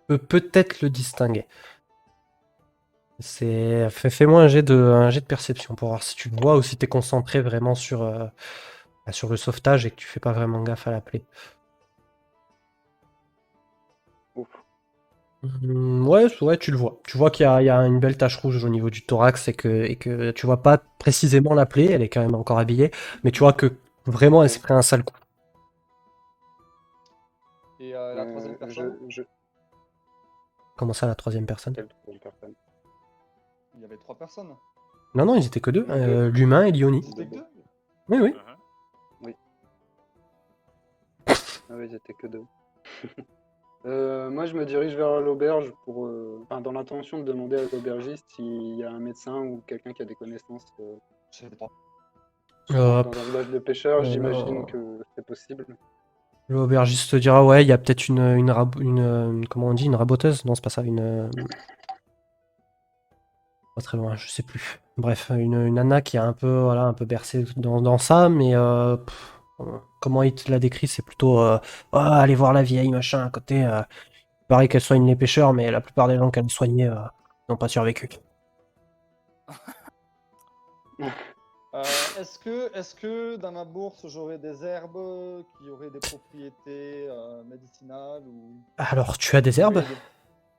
peux peut-être le distinguer. Fais-moi un jet de perception pour voir si tu le vois ou si tu es concentré vraiment sur le sauvetage et que tu fais pas vraiment gaffe à la plaie. Ouf. Ouais, tu le vois. Tu vois qu'il y a une belle tache rouge au niveau du thorax et que tu vois pas précisément la plaie, elle est quand même encore habillée, mais tu vois que vraiment elle s'est pris un sale coup. Et la troisième personne? Comment ça, la troisième personne? Quelle troisième personne? Il y avait 3 personnes. Non, non, ils étaient que deux, Deux. l'humain et Lioni. Ils étaient que 2? Oui, oui. Ah oui, j'étais que deux. Moi, je me dirige vers l'auberge dans l'intention de demander à l'aubergiste s'il y a un médecin ou quelqu'un qui a des connaissances. Je sais pas. Dans un village de pêcheurs, euh, j'imagine que c'est possible. L'aubergiste te dira, ouais, il y a peut-être comment on dit, une raboteuse? Non, c'est pas ça, pas très loin, je sais plus. Bref, une nana qui est voilà, un peu bercée dans ça, mais comment il te l'a décrit, c'est plutôt ah, allez voir la vieille, machin, à côté. Il paraît qu'elle soigne les pêcheurs, mais la plupart des gens qu'elle soignait n'ont pas survécu. Est-ce que dans ma bourse j'aurais des herbes qui auraient des propriétés médicinales ou Alors, tu as des Oui, herbes?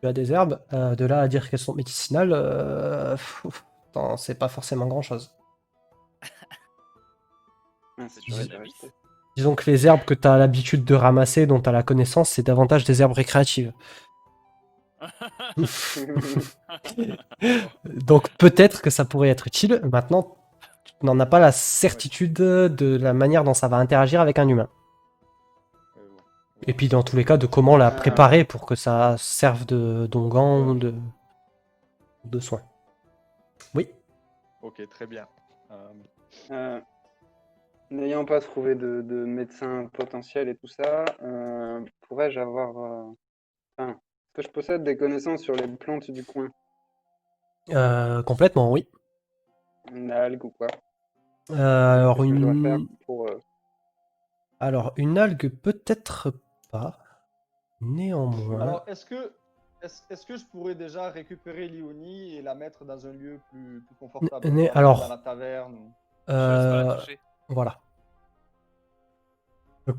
Tu as des herbes. De là à dire qu'elles sont médicinales, attends, c'est pas forcément grand-chose. Mince, C'est j'aurais du dû cannabis. racheter. Disons que les herbes que tu as l'habitude de ramasser, dont tu as la connaissance, c'est davantage des herbes récréatives. Donc peut-être que ça pourrait être utile. Maintenant, tu n'en as pas la certitude de la manière dont ça va interagir avec un humain. Et puis dans tous les cas, de comment la préparer pour que ça serve de d'onguent ou de soin. Oui. Ok, très bien. N'ayant pas trouvé de médecin potentiel et tout ça, pourrais-je avoir... Enfin, est-ce que je possède des connaissances sur les plantes du coin? Complètement, oui. Une algue ou quoi? Alors Qu'est-ce que je dois faire une... pour... Alors une algue peut-être pas. Néanmoins. Alors, est-ce que je pourrais déjà récupérer Lioni et la mettre dans un lieu plus confortable, par exemple alors, dans la taverne ou... Je te laisse pas la euh, toucher. voilà.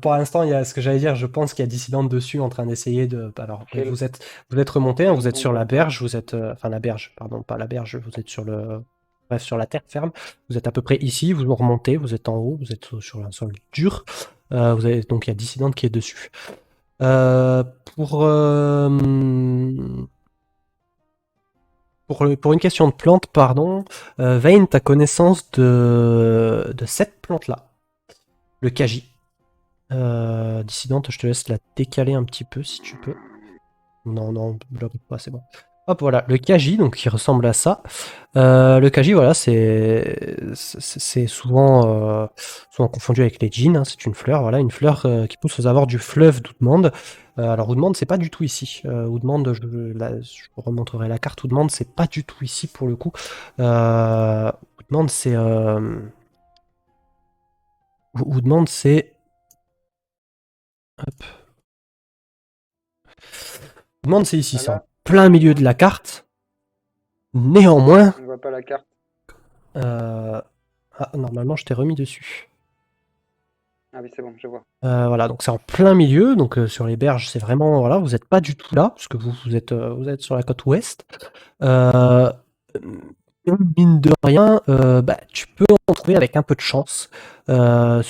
Pour l'instant, il y a ce que j'allais dire. Je pense qu'il y a Dissident dessus en train d'essayer de. Alors, oui, Quel- vous êtes remonté, hein, quel vous êtes bon sur la bâtard. berge, vous êtes, enfin la berge, pardon, pas la berge, vous êtes sur le, bref, sur la terre ferme. Vous êtes à peu près ici, vous remontez, vous êtes en haut, vous êtes sur un sol dur. Vous avez donc il y a Dissident qui est dessus. Euh, pour euh, pour une question de plantes, pardon, Vayne, t'as connaissance de cette plante-là, le Kaji. Dissidente, je te laisse la décaler un petit peu si tu peux. Non, non, bloque pas, c'est bon. Hop, voilà, le Kaji, donc qui ressemble à ça. Le Kaji, voilà, c'est souvent confondu avec les jeans. Hein, c'est une fleur, voilà, une fleur qui pousse aux abords du fleuve d'Oudmande. Alors Oudmande, c'est pas du tout ici. Oudmande, je vous remontrerai la carte. Oudmande, c'est pas du tout ici pour le coup. Oudmande, c'est hop. Oudmande, c'est ici, c'est en Voilà, plein milieu de la carte. Néanmoins, on ne voit pas la carte. normalement, je t'ai remis dessus. Ah oui, c'est bon, je vois. Voilà, donc c'est en plein milieu, donc sur les berges, c'est vraiment, voilà, vous n'êtes pas du tout là, parce que vous êtes sur la côte ouest. Euh, Mine de rien, bah, tu peux en trouver avec un peu de chance, voilà,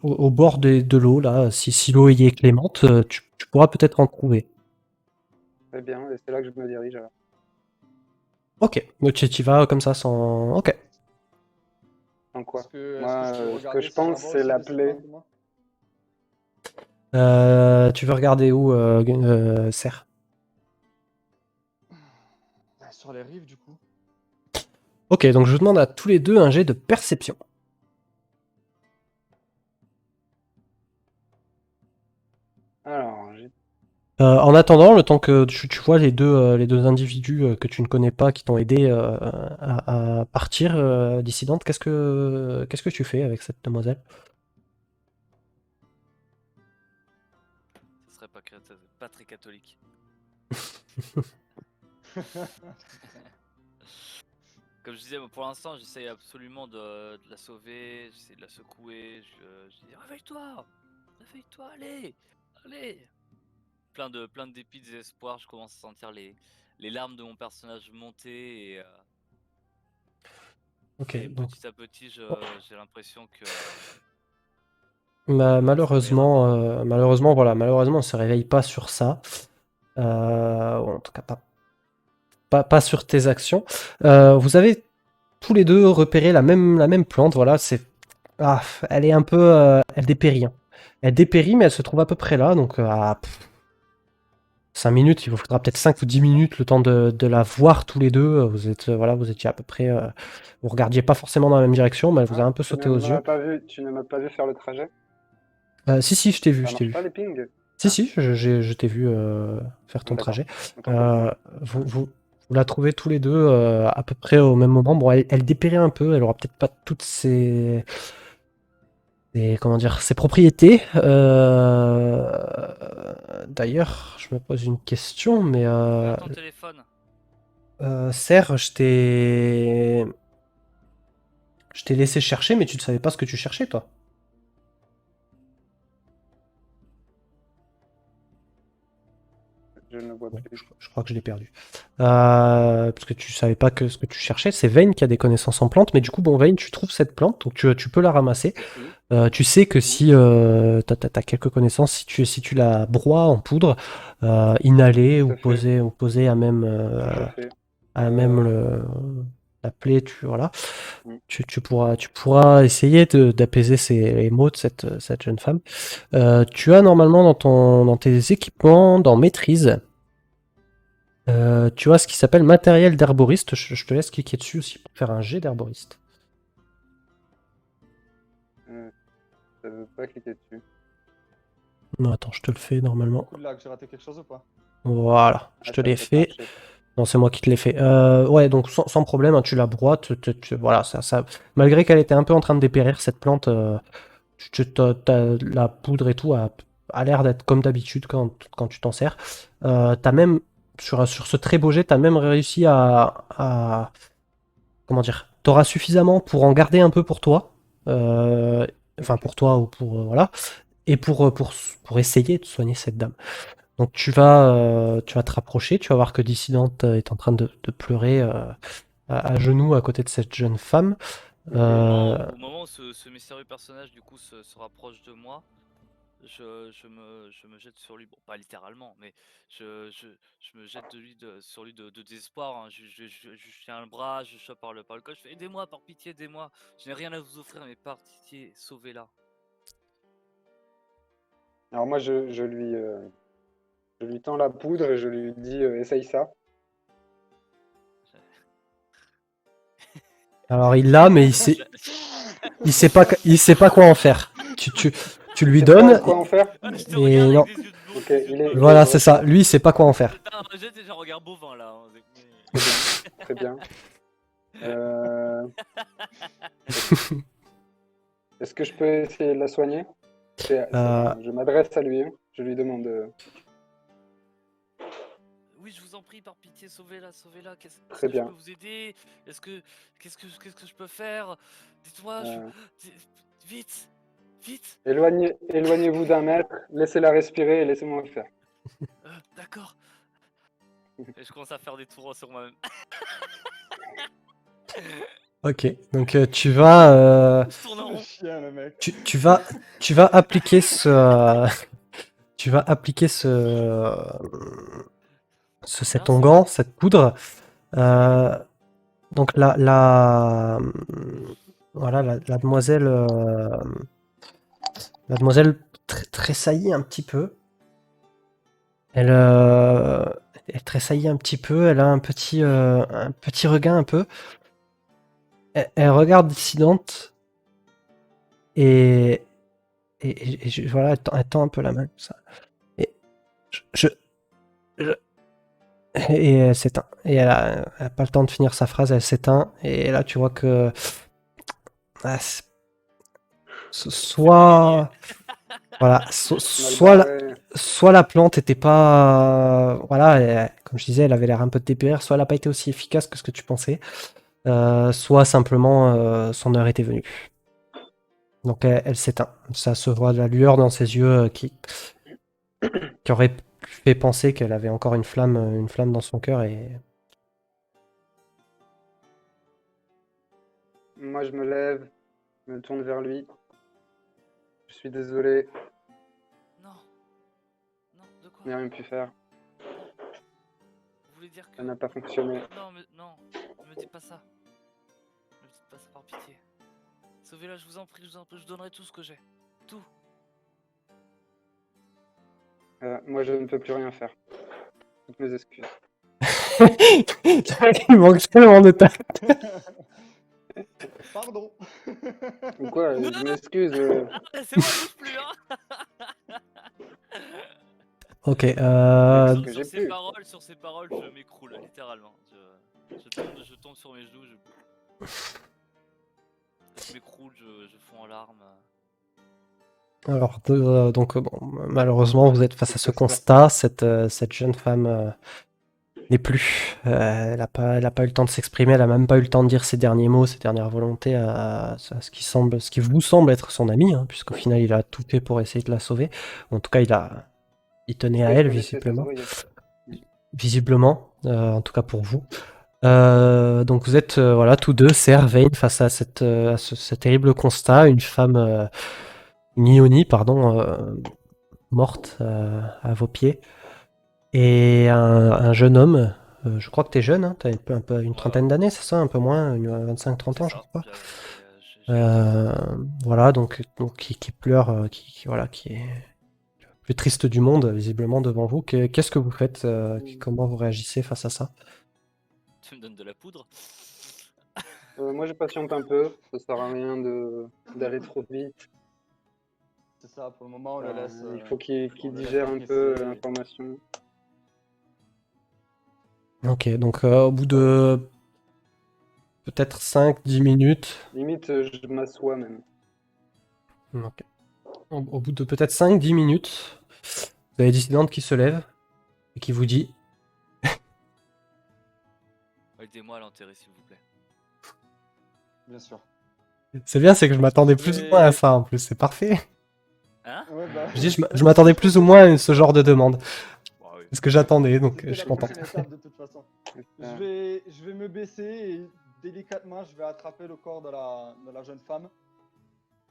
au bord de l'eau, là, si l'eau y est clémente, tu pourras peut-être en trouver. Très bien, et c'est là que je me dirige alors. Ok, donc tu y vas comme ça sans. Ok. En quoi? Est-ce que Moi, je peux ce que regarder je s'il y en pense, a c'est aussi la de ces plaie. plantes, moi? Tu veux regarder où, Serre? Sur les rives, du coup. Ok, donc je vous demande à tous les deux un jet de perception. Alors, En attendant, le temps que tu vois les deux individus que tu ne connais pas qui t'ont aidé à partir, dissidente, qu'est-ce que tu fais avec cette demoiselle? Ce serait pas très catholique. Comme je disais, moi, pour l'instant, j'essaye absolument de la sauver, j'essaie de la secouer, je dis réveille-toi, réveille-toi, allez, allez. Plein de dépit, de désespoir, je commence à sentir les larmes de mon personnage monter Ok, et donc petit à petit, j'ai l'impression que malheureusement, voilà, malheureusement, on se réveille pas sur ça. Ou en tout cas, pas sur tes actions. Vous avez tous les deux repéré la même plante. Voilà, elle est un peu, elle dépérit. Hein. Elle dépérit, mais elle se trouve à peu près là, donc à 5 minutes. Il vous faudra peut-être 5 ou 10 minutes le temps de la voir tous les deux. Vous étiez à peu près, vous regardiez pas forcément dans la même direction, mais elle vous a un peu sauté aux yeux. tu ne m'as pas vu faire le trajet? Si, je t'ai vu, Ça je t'ai marche pas vu. les pings? Si, Ah, si, je t'ai vu faire ton d'accord. trajet. Autant pour moi. Vous la trouvez tous les deux à peu près au même moment. Bon, elle dépérit un peu, elle aura peut-être pas toutes comment dire, ses propriétés. D'ailleurs, je me pose une question, mais regarde ton téléphone. Serre, je t'ai laissé chercher, mais tu ne savais pas ce que tu cherchais, toi. Je ne le vois Bon, plus. je crois que je l'ai perdu. Parce que tu savais pas que ce que tu cherchais. C'est Vayne qui a des connaissances en plantes, mais du coup, bon, Vayne, tu trouves cette plante, donc tu peux la ramasser. Mhm. Tu sais que si t'as quelques connaissances, si tu la broies en poudre, inhalée Tout ou à fait, posée tout à fait. à même la plaie, voilà, Mm. tu pourras essayer d'apaiser les maux de cette jeune femme. Tu as normalement dans tes équipements, dans Maîtrise, tu as ce qui s'appelle matériel d'herboriste. Je te laisse cliquer dessus aussi pour faire un jet d'herboriste. Ça veut pas cliquer dessus. Non, attends, je te le fais normalement. Coup de lag, j'ai raté quelque chose ou pas? Voilà, je Ah, te ça a l'ai peut-être fait. marché. Non, c'est moi qui te l'ai fait. Ouais, donc sans problème, hein, tu la broies. Voilà, malgré qu'elle était un peu en train de dépérir, cette plante, la poudre et tout a l'air d'être comme d'habitude quand tu t'en sers. T'as même, sur ce très beau jet, t'as même réussi comment dire, t'auras suffisamment pour en garder un peu pour toi. Enfin, Ok. pour toi ou pour, voilà. Et pour essayer de soigner cette dame. Donc tu vas te rapprocher, tu vas voir que Dissidente est en train de pleurer à genoux à côté de cette jeune femme. Au moment où ce mystérieux personnage du coup se rapproche de moi, je me jette sur lui. Bon, pas littéralement, mais je me jette sur lui de désespoir, hein. Je tiens le bras, je chope par le col, je fais aidez-moi, par pitié, aidez-moi. Je n'ai rien à vous offrir, mais par pitié, sauvez-la. Alors moi, je lui tends la poudre et je lui dis essaye ça. Alors il l'a, mais il sait pas quoi en faire. Tu lui C'est pas donnes quoi en faire? Je te et regarde avec non. des yeux de Ok, bœuf, il est Voilà, c'est ça. ivre. Lui, il sait pas quoi en faire. c'est un jet et j'ai un regard bovin là, hein. Très bien, très bien. Euh, Est-ce que je peux essayer de la soigner? Euh, Je m'adresse à lui, hein. Je lui demande. Oui, je vous en prie, par pitié, sauvez-la, sauvez-la. Est-ce Très que je peux bien. vous aider? Qu'est-ce que je peux faire? Dites-moi, Euh, vite, vite. Éloignez-vous d'un mètre, laissez-la respirer et laissez-moi le faire. D'accord. Et je commence à faire des tours sur moi-même. ok, donc Je tourne en Le rond. chien, le mec. tu vas appliquer tu vas appliquer cet Merci. onguent, cette poudre. Euh, donc voilà, la demoiselle tressaillit un petit peu. Elle, euh, elle tressaillit un petit peu. Elle a un petit regain un peu. Elle regarde Dissidente et, voilà, elle tend un peu la main comme ça. Et je, je- et elle s'éteint. Et elle a pas le temps de finir sa phrase. Elle s'éteint. Et là, tu vois que ah, C'est pas gagné. soit voilà, Mal barré. soit la plante était pas, voilà, comme je disais, elle avait l'air un peu de dépérir, soit elle n'a pas été aussi efficace que ce que tu pensais, soit simplement son heure était venue. Donc elle s'éteint. Ça se voit de la lueur dans ses yeux qui aurait fait penser qu'elle avait encore une flamme dans son cœur et Moi, je me lève, je me tourne vers lui. Je suis désolé, Non. Non, de quoi? je n'ai rien pu faire. Vous voulez dire que... Ça n'a pas fonctionné. Non, mais non. Ne me dites pas ça. Ne me dites pas ça par pitié. Sauvez-la, je vous en prie, je donnerai tout ce que j'ai. Tout. Moi, je ne peux plus rien faire. Toutes mes excuses. il manque tellement de tact. Pardon. Ou quoi, je m'excuse. C'est moi, bouge plus, hein. Ok. Ce que Sur j'ai ces pu. paroles, je m'écroule, littéralement. Je tombe sur mes genoux, je m'écroule, je fonds en larmes. Alors, donc, bon, malheureusement, vous êtes face à ce Ça se passe. constat. Cette jeune femme n'est plus. Elle a pas eu le temps de s'exprimer, elle a même pas eu le temps de dire ses derniers mots, ses dernières volontés à ce qui vous semble être son ami, hein, puisqu'au final il a tout fait pour essayer de la sauver. En tout cas, il tenait à Oui, je elle, peux laisser ça se visiblement. voyer. Visiblement, en tout cas pour vous. Donc vous êtes voilà tous deux, Ser, Vayne, face à ce terrible constat, une Ioni, pardon, morte à vos pieds, et un jeune homme. Je crois que t'es jeune, hein, t'as un peu une Ouais, ouais, trentaine d'années, c'est ça, un peu moins, 25-30 c'est ans, je ça. crois. J'ai 25 ans. Voilà, donc qui pleure, voilà, qui est le plus triste du monde visiblement devant vous. Qu'est-ce que vous faites comment vous réagissez face à ça? Tu me donnes de la poudre? Moi, je patiente un peu. Ça sert à rien d'aller trop vite. C'est ça, pour le moment, on le laisse. Il faut qu'il On le laisse digère un peu encaisser. l'information. Ok, donc au bout de peut-être 5-10 minutes. Limite, je m'assois même. Ok. Au bout de peut-être 5-10 minutes, vous avez Dissidente qui se lève et qui vous dit Aidez-moi à l'enterrer, s'il vous plaît. Bien sûr. c'est bien, c'est que je m'attendais plus ou moins à Mais- ça en plus, c'est parfait. Hein? Ouais, bah, Je dis, je vas-y, m'attendais c'est plus ou ok. moins à ce genre de demande. Bah oui. C'est ce que j'attendais, donc C'était je suis la content. prochaine étape de toute façon. Euh, Je vais me baisser et délicatement, je vais attraper le corps de la jeune femme.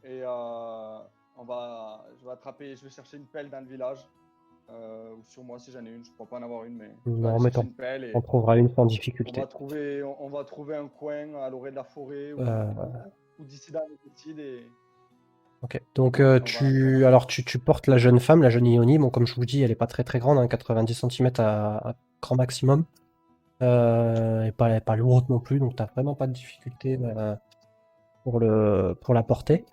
Et je vais chercher une pelle dans le village. Ou sur moi si j'en ai une, je crois pas en avoir une, mais je vais Non, aller mais chercher une pelle on et trouvera une sans on difficulté. va trouver un coin à l'orée de la forêt Euh, ou d'ici là on décide et ok. Donc on va tu, l'enterrer. alors tu portes la jeune femme, la jeune Ioni. Bon, comme je vous dis, elle est pas très très grande, hein, 90 cm à grand maximum. Et pas lourde non plus, donc t'as vraiment pas de difficulté pour la porter.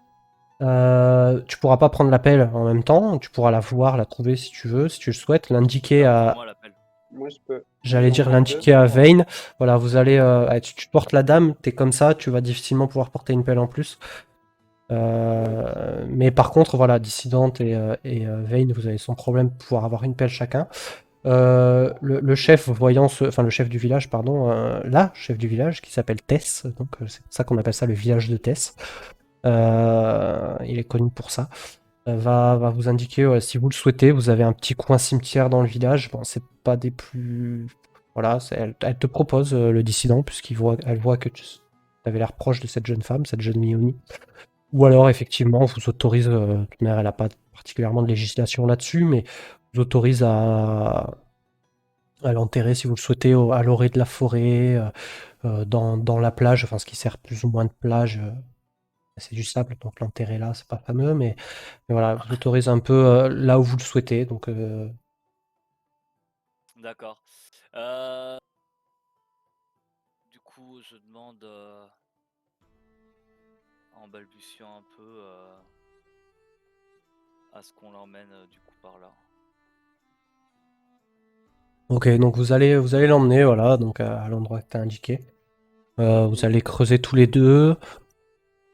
Tu pourras pas prendre l'appel en même temps, tu pourras la voir, la trouver si tu veux, si tu le souhaites, l'indiquer Alors, pour à, moi, l'appel. Moi, je peux. j'allais dire J'en ai deux. l'indiquer à Vayne. Voilà, vous allez, tu portes la dame, t'es comme ça, tu vas difficilement pouvoir porter une pelle en plus. Mais par contre, voilà, Dissidente et Vayne, vous avez sans problème pouvoir avoir une pelle chacun. Le chef, enfin le chef du village, pardon, la chef du village qui s'appelle Tess, donc c'est pour ça qu'on appelle ça le village de Tess. Il est connu pour ça. Va vous indiquer, si vous le souhaitez, vous avez un petit coin cimetière dans le village. Bon, c'est pas des plus. Voilà, elle te propose le dissident, elle voit que tu avais l'air proche de cette jeune femme, cette jeune Mioni. Ou alors, effectivement, on vous autorise, de toute manière, elle n'a pas particulièrement de législation là-dessus, mais vous autorise à l'enterrer si vous le souhaitez à l'orée de la forêt, dans la plage, enfin ce qui sert plus ou moins de plage. C'est du sable, donc l'enterrer là, c'est pas fameux, mais voilà, vous autorise un peu là où vous le souhaitez. Donc, D'accord. Du coup, je demande en balbutiant un peu à ce qu'on l'emmène du coup par là. ok, donc vous allez l'emmener, voilà, donc à l'endroit que tu as indiqué. Vous allez creuser tous les deux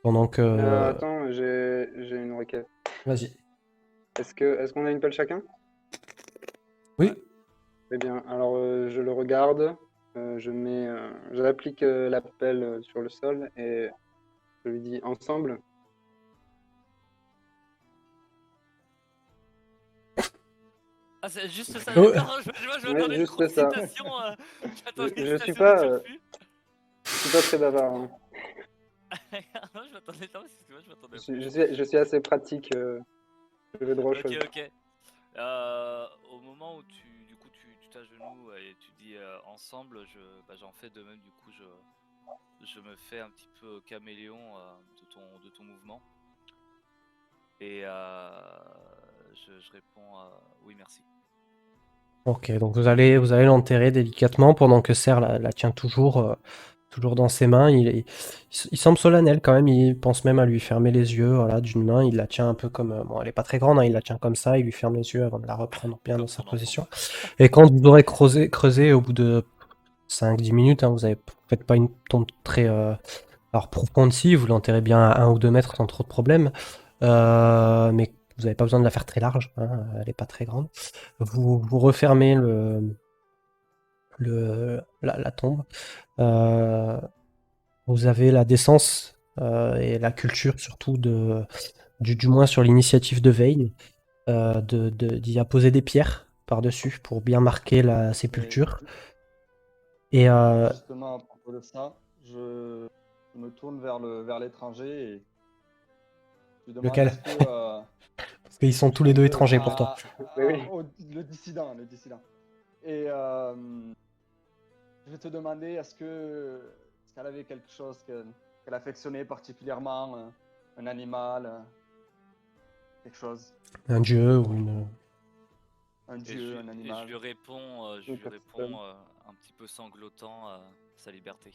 pendant que. Attends, j'ai une requête. Vas-y. Est-ce qu'on a une pelle chacun? Oui. Ouais. Eh bien, alors je le regarde, j'applique la pelle sur le sol et je lui dis ensemble. Ah, c'est juste ça, Oh. d'accord. Je Ouais, m'attendais à une juste grosse ça. citation. J'attendais une Je suis citation pas, de surplus. je suis pas très bavard, hein. Non, je m'attendais, non, excuse-moi, je m'attendais. Je suis assez pratique. Je vais droit au Ok, chose. ok. Au moment où tu t'agenouilles et tu dis ensemble, j'en fais de même. Du coup, je me fais un petit peu caméléon de ton mouvement et je réponds oui, merci. Ok, donc vous allez l'enterrer délicatement pendant que Serre la tient toujours dans ses mains. Il semble solennel quand même, il pense même à lui fermer les yeux, voilà, d'une main. Il la tient un peu comme. Bon, elle est pas très grande, hein, il la tient comme ça, il lui ferme les yeux avant de la reprendre bien Comme dans sa son enfant. position. Et quand vous aurez creusé au bout de 5-10 minutes, hein, faites pas une tombe très alors profonde si, vous l'enterrez bien à 1 ou 2 mètres sans trop de problème. Mais vous n'avez pas besoin de la faire très large, hein, elle n'est pas très grande. Vous refermez la tombe. Vous avez la décence et la culture surtout du moins sur l'initiative de Vayne, d'y apposer des pierres par-dessus pour bien marquer la Et sépulture. Et justement, à propos de ça, je me tourne vers l'étranger et je lui demande lequel? est-ce que Parce qu'ils sont tous les deux étrangers pour toi. Oui, oui. le dissident, le dissident. Et je vais te demander est-ce qu'elle avait quelque chose qu'elle affectionnait particulièrement, un animal, quelque chose, Un dieu ou une. un Et dieu, un je animal. lui réponds, Une personne. un petit peu sanglotant sa liberté.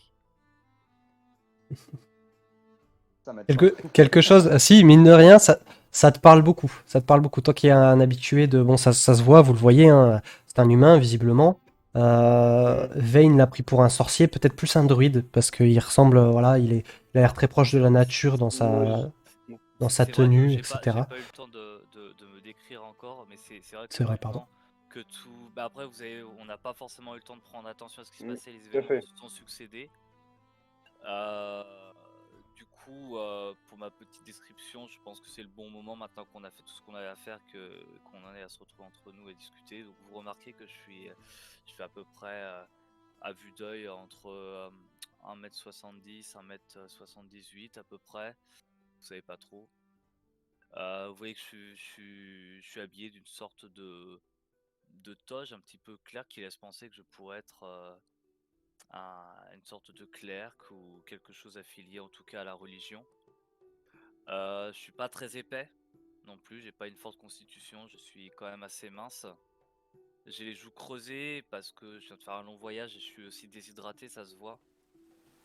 Ça m'aide pas. Quelque chose, si, mine de rien, ça te parle beaucoup. Ça te parle beaucoup. Toi qui es un habitué de. Bon, ça se voit, vous le voyez, hein, c'est un humain, visiblement. Vayne l'a pris pour un sorcier, peut-être plus un druide, parce qu'il ressemble, voilà, il a l'air très proche de la nature dans sa C'est vrai que tenue, j'ai etc. pas eu le temps de me décrire encore, mais c'est vrai C'est vrai, pardon. qu'effectivement, que tout. Bah après, on n'a pas forcément eu le temps de prendre attention à ce qui se Mm, passait, les tout à événements fait. se sont succédés. Euh, du coup, pour ma petite description, je pense que c'est le bon moment maintenant qu'on a fait tout ce qu'on avait à faire, qu'on en est à se retrouver entre nous et discuter. Donc vous remarquez que je suis à peu près à vue d'œil entre 1m70, 1m78 à peu près. Vous savez pas trop. Vous voyez que je suis habillé d'une sorte de toge un petit peu claire qui laisse penser que je pourrais être une sorte de clerc ou quelque chose affilié en tout cas à la religion. Je suis pas très épais non plus, j'ai pas une forte constitution, je suis quand même assez mince. J'ai les joues creusées parce que je viens de faire un long voyage et je suis aussi déshydraté, ça se voit.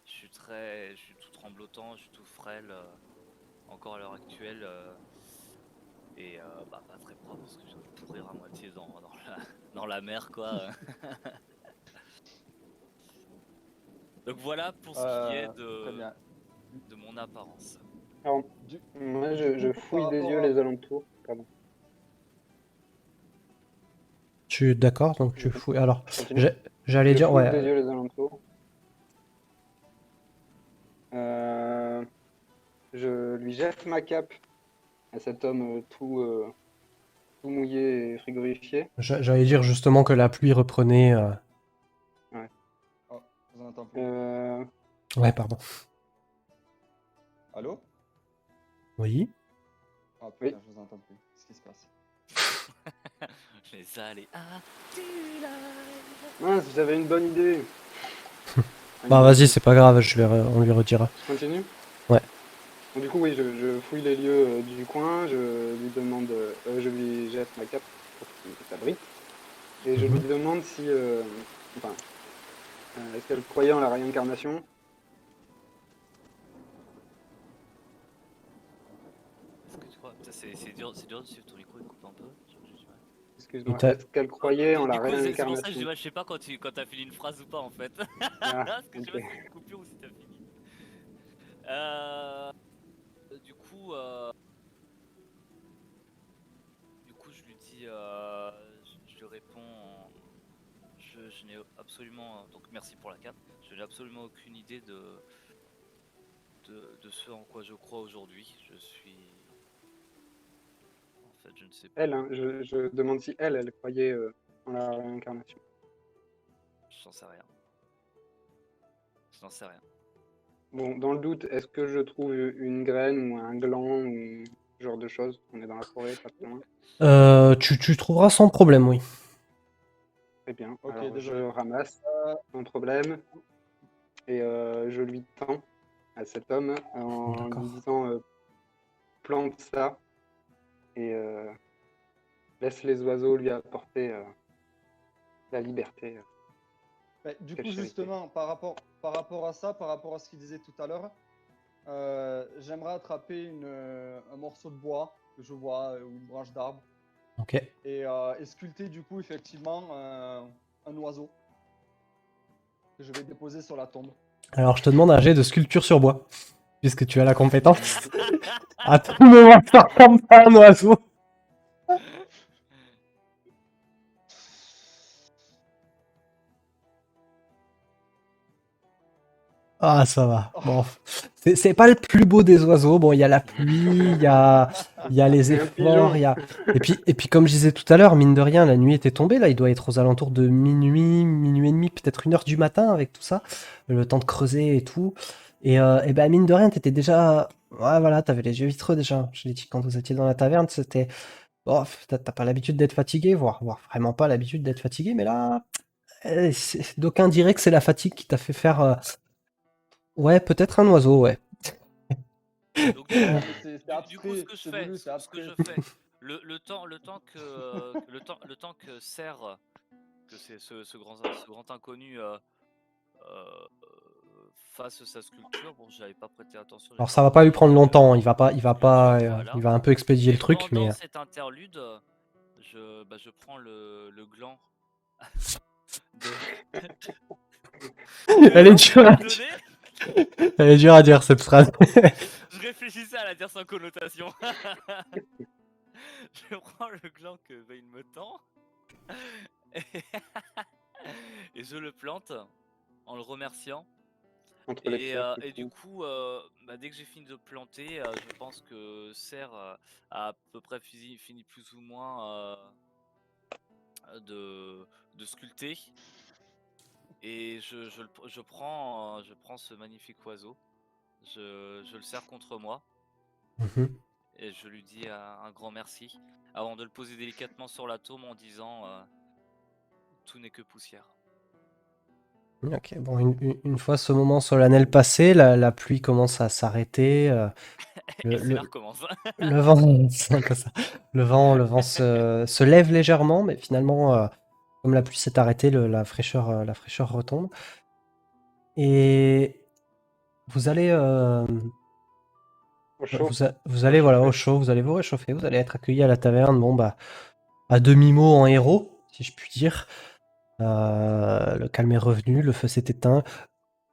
Je suis tout tremblotant, je suis tout frêle encore à l'heure actuelle. Et bah, pas très propre parce que je viens de pourrir à moitié dans la mer quoi. Donc voilà pour ce qui est Très bien. de mon apparence. Alors, Du, moi, du je coup, par fouille des rapport yeux à... les alentours. Pardon. Tu es d'accord, donc tu fouilles. Alors, Continue. j'ai- j'allais Je dire, fouille ouais, des yeux les alentours. Euh, je lui jette ma cape à cet homme tout mouillé et frigorifié. j'allais dire justement que la pluie reprenait. Ouais. Oh, je vous entends plus. Euh, Ouais, pardon. Allô? Oui. Oh oui. putain, je vous entends plus. Qu'est-ce qui se passe? Les aléas du live. Mince, j'avais une bonne idée. Bah vas-y, c'est pas grave, on lui redira. Je continue? Ouais. Donc, du coup, oui, je fouille les lieux du coin, je lui demande, je lui jette ma cape pour qu'il s'abrite, et je lui Mhm. demande si, enfin, est-ce qu'elle croyait en la réincarnation? Est-ce que tu crois? Putain, c'est dur de suivre ton micro, il coupe un peu. J'ai du mal. Il Excuse-moi. t'a- Est-ce qu'elle croyait en la Du coup, c'est pour ça que je dis, réincarnation? ouais, je sais pas quand t'as fini une phrase ou pas en fait. Ah, Parce que je sais pas ok. si c'est une coupure ou si t'as fini. Euh, du coup, euh, du coup, je lui dis, je lui réponds, je n'ai absolument, donc merci pour la cape. Je n'ai absolument aucune idée de ce en quoi je crois aujourd'hui. En fait, je ne sais pas. Elle, hein, je demande si elle croyait en la réincarnation. Je n'en sais rien. Je n'en sais rien. Bon, dans le doute, est-ce que je trouve une graine ou un gland ou ce genre de choses? On est dans la forêt, pas très loin. tu trouveras sans problème, oui. Très bien. Ok, Alors, je désolé. ramasse sans problème et je lui tends à cet homme en lui D'accord. disant plante ça et laisse les oiseaux lui apporter la liberté Du qu'elle coup, chéritait. justement, par rapport à ça, par rapport à ce qu'il disait tout à l'heure, j'aimerais attraper un morceau de bois que je vois ou une branche d'arbre Ok. et sculpter du coup effectivement un oiseau que je vais déposer sur la tombe. Alors, je te demande un jet de sculpture sur bois, puisque tu as la compétence. À tout moment, ça ressemble à un oiseau. Ah, ça va. Bon, c'est pas le plus beau des oiseaux. Bon, il y a la pluie, il y a les C'est un efforts, pigeon. et puis, comme je disais tout à l'heure, mine de rien, la nuit était tombée. Là, il doit être aux alentours de minuit, minuit et demi, peut-être 1 heure du matin avec tout ça. Le temps de creuser et tout. Et ben, mine de rien, t'étais déjà. Ouais, voilà, t'avais les yeux vitreux déjà. Je l'ai dit quand vous étiez dans la taverne, c'était. Bon, t'as pas l'habitude d'être fatigué, voire vraiment pas l'habitude d'être fatigué, mais là. D'aucuns diraient que c'est la fatigue qui t'a fait faire. Ouais, peut-être un oiseau, ouais. Donc du Non, coup, mais c'est du coup, ce abstrait, que je c'est fais, voulu, c'est ce que je abstrait. fais, le temps que Serre, que c'est ce grand inconnu, fasse sa sculpture. Bon, j'avais pas prêté attention, j'avais Alors pas ça va pas lui compris prendre longtemps, hein. tout de suite, Il voilà. va un peu expédier le Et truc, mais pendant cet interlude, je prends le gland de, que elle est Serre dure va à me dire. donner. Elle est dure à dire cette phrase. Je réfléchissais à la dire sans connotation. Je prends le gland que Vayne me tend et, et je le plante en le remerciant. Entre les fesses et Et du tout. coup, dès que j'ai fini de planter, je pense que Serre a à peu près fini plus ou moins de sculpter. Et je prends ce magnifique oiseau, je le serre contre moi Mhm. et je lui dis un grand merci avant de le poser délicatement sur la tome en disant tout n'est que poussière. Ok, bon, une fois ce moment solennel passé, la pluie commence à s'arrêter. Et Le, c'est là le- recommence. le vent, c'est un peu ça. Le vent se lève légèrement, mais finalement, comme la pluie s'est arrêtée, la fraîcheur retombe. Et vous allez, Au chaud, vous allez voilà, au réchauffé. chaud, vous allez vous réchauffer, vous allez être accueilli à la taverne. Bon, bah, à demi-mot en héros, si je puis dire. Le calme est revenu, le feu s'est éteint.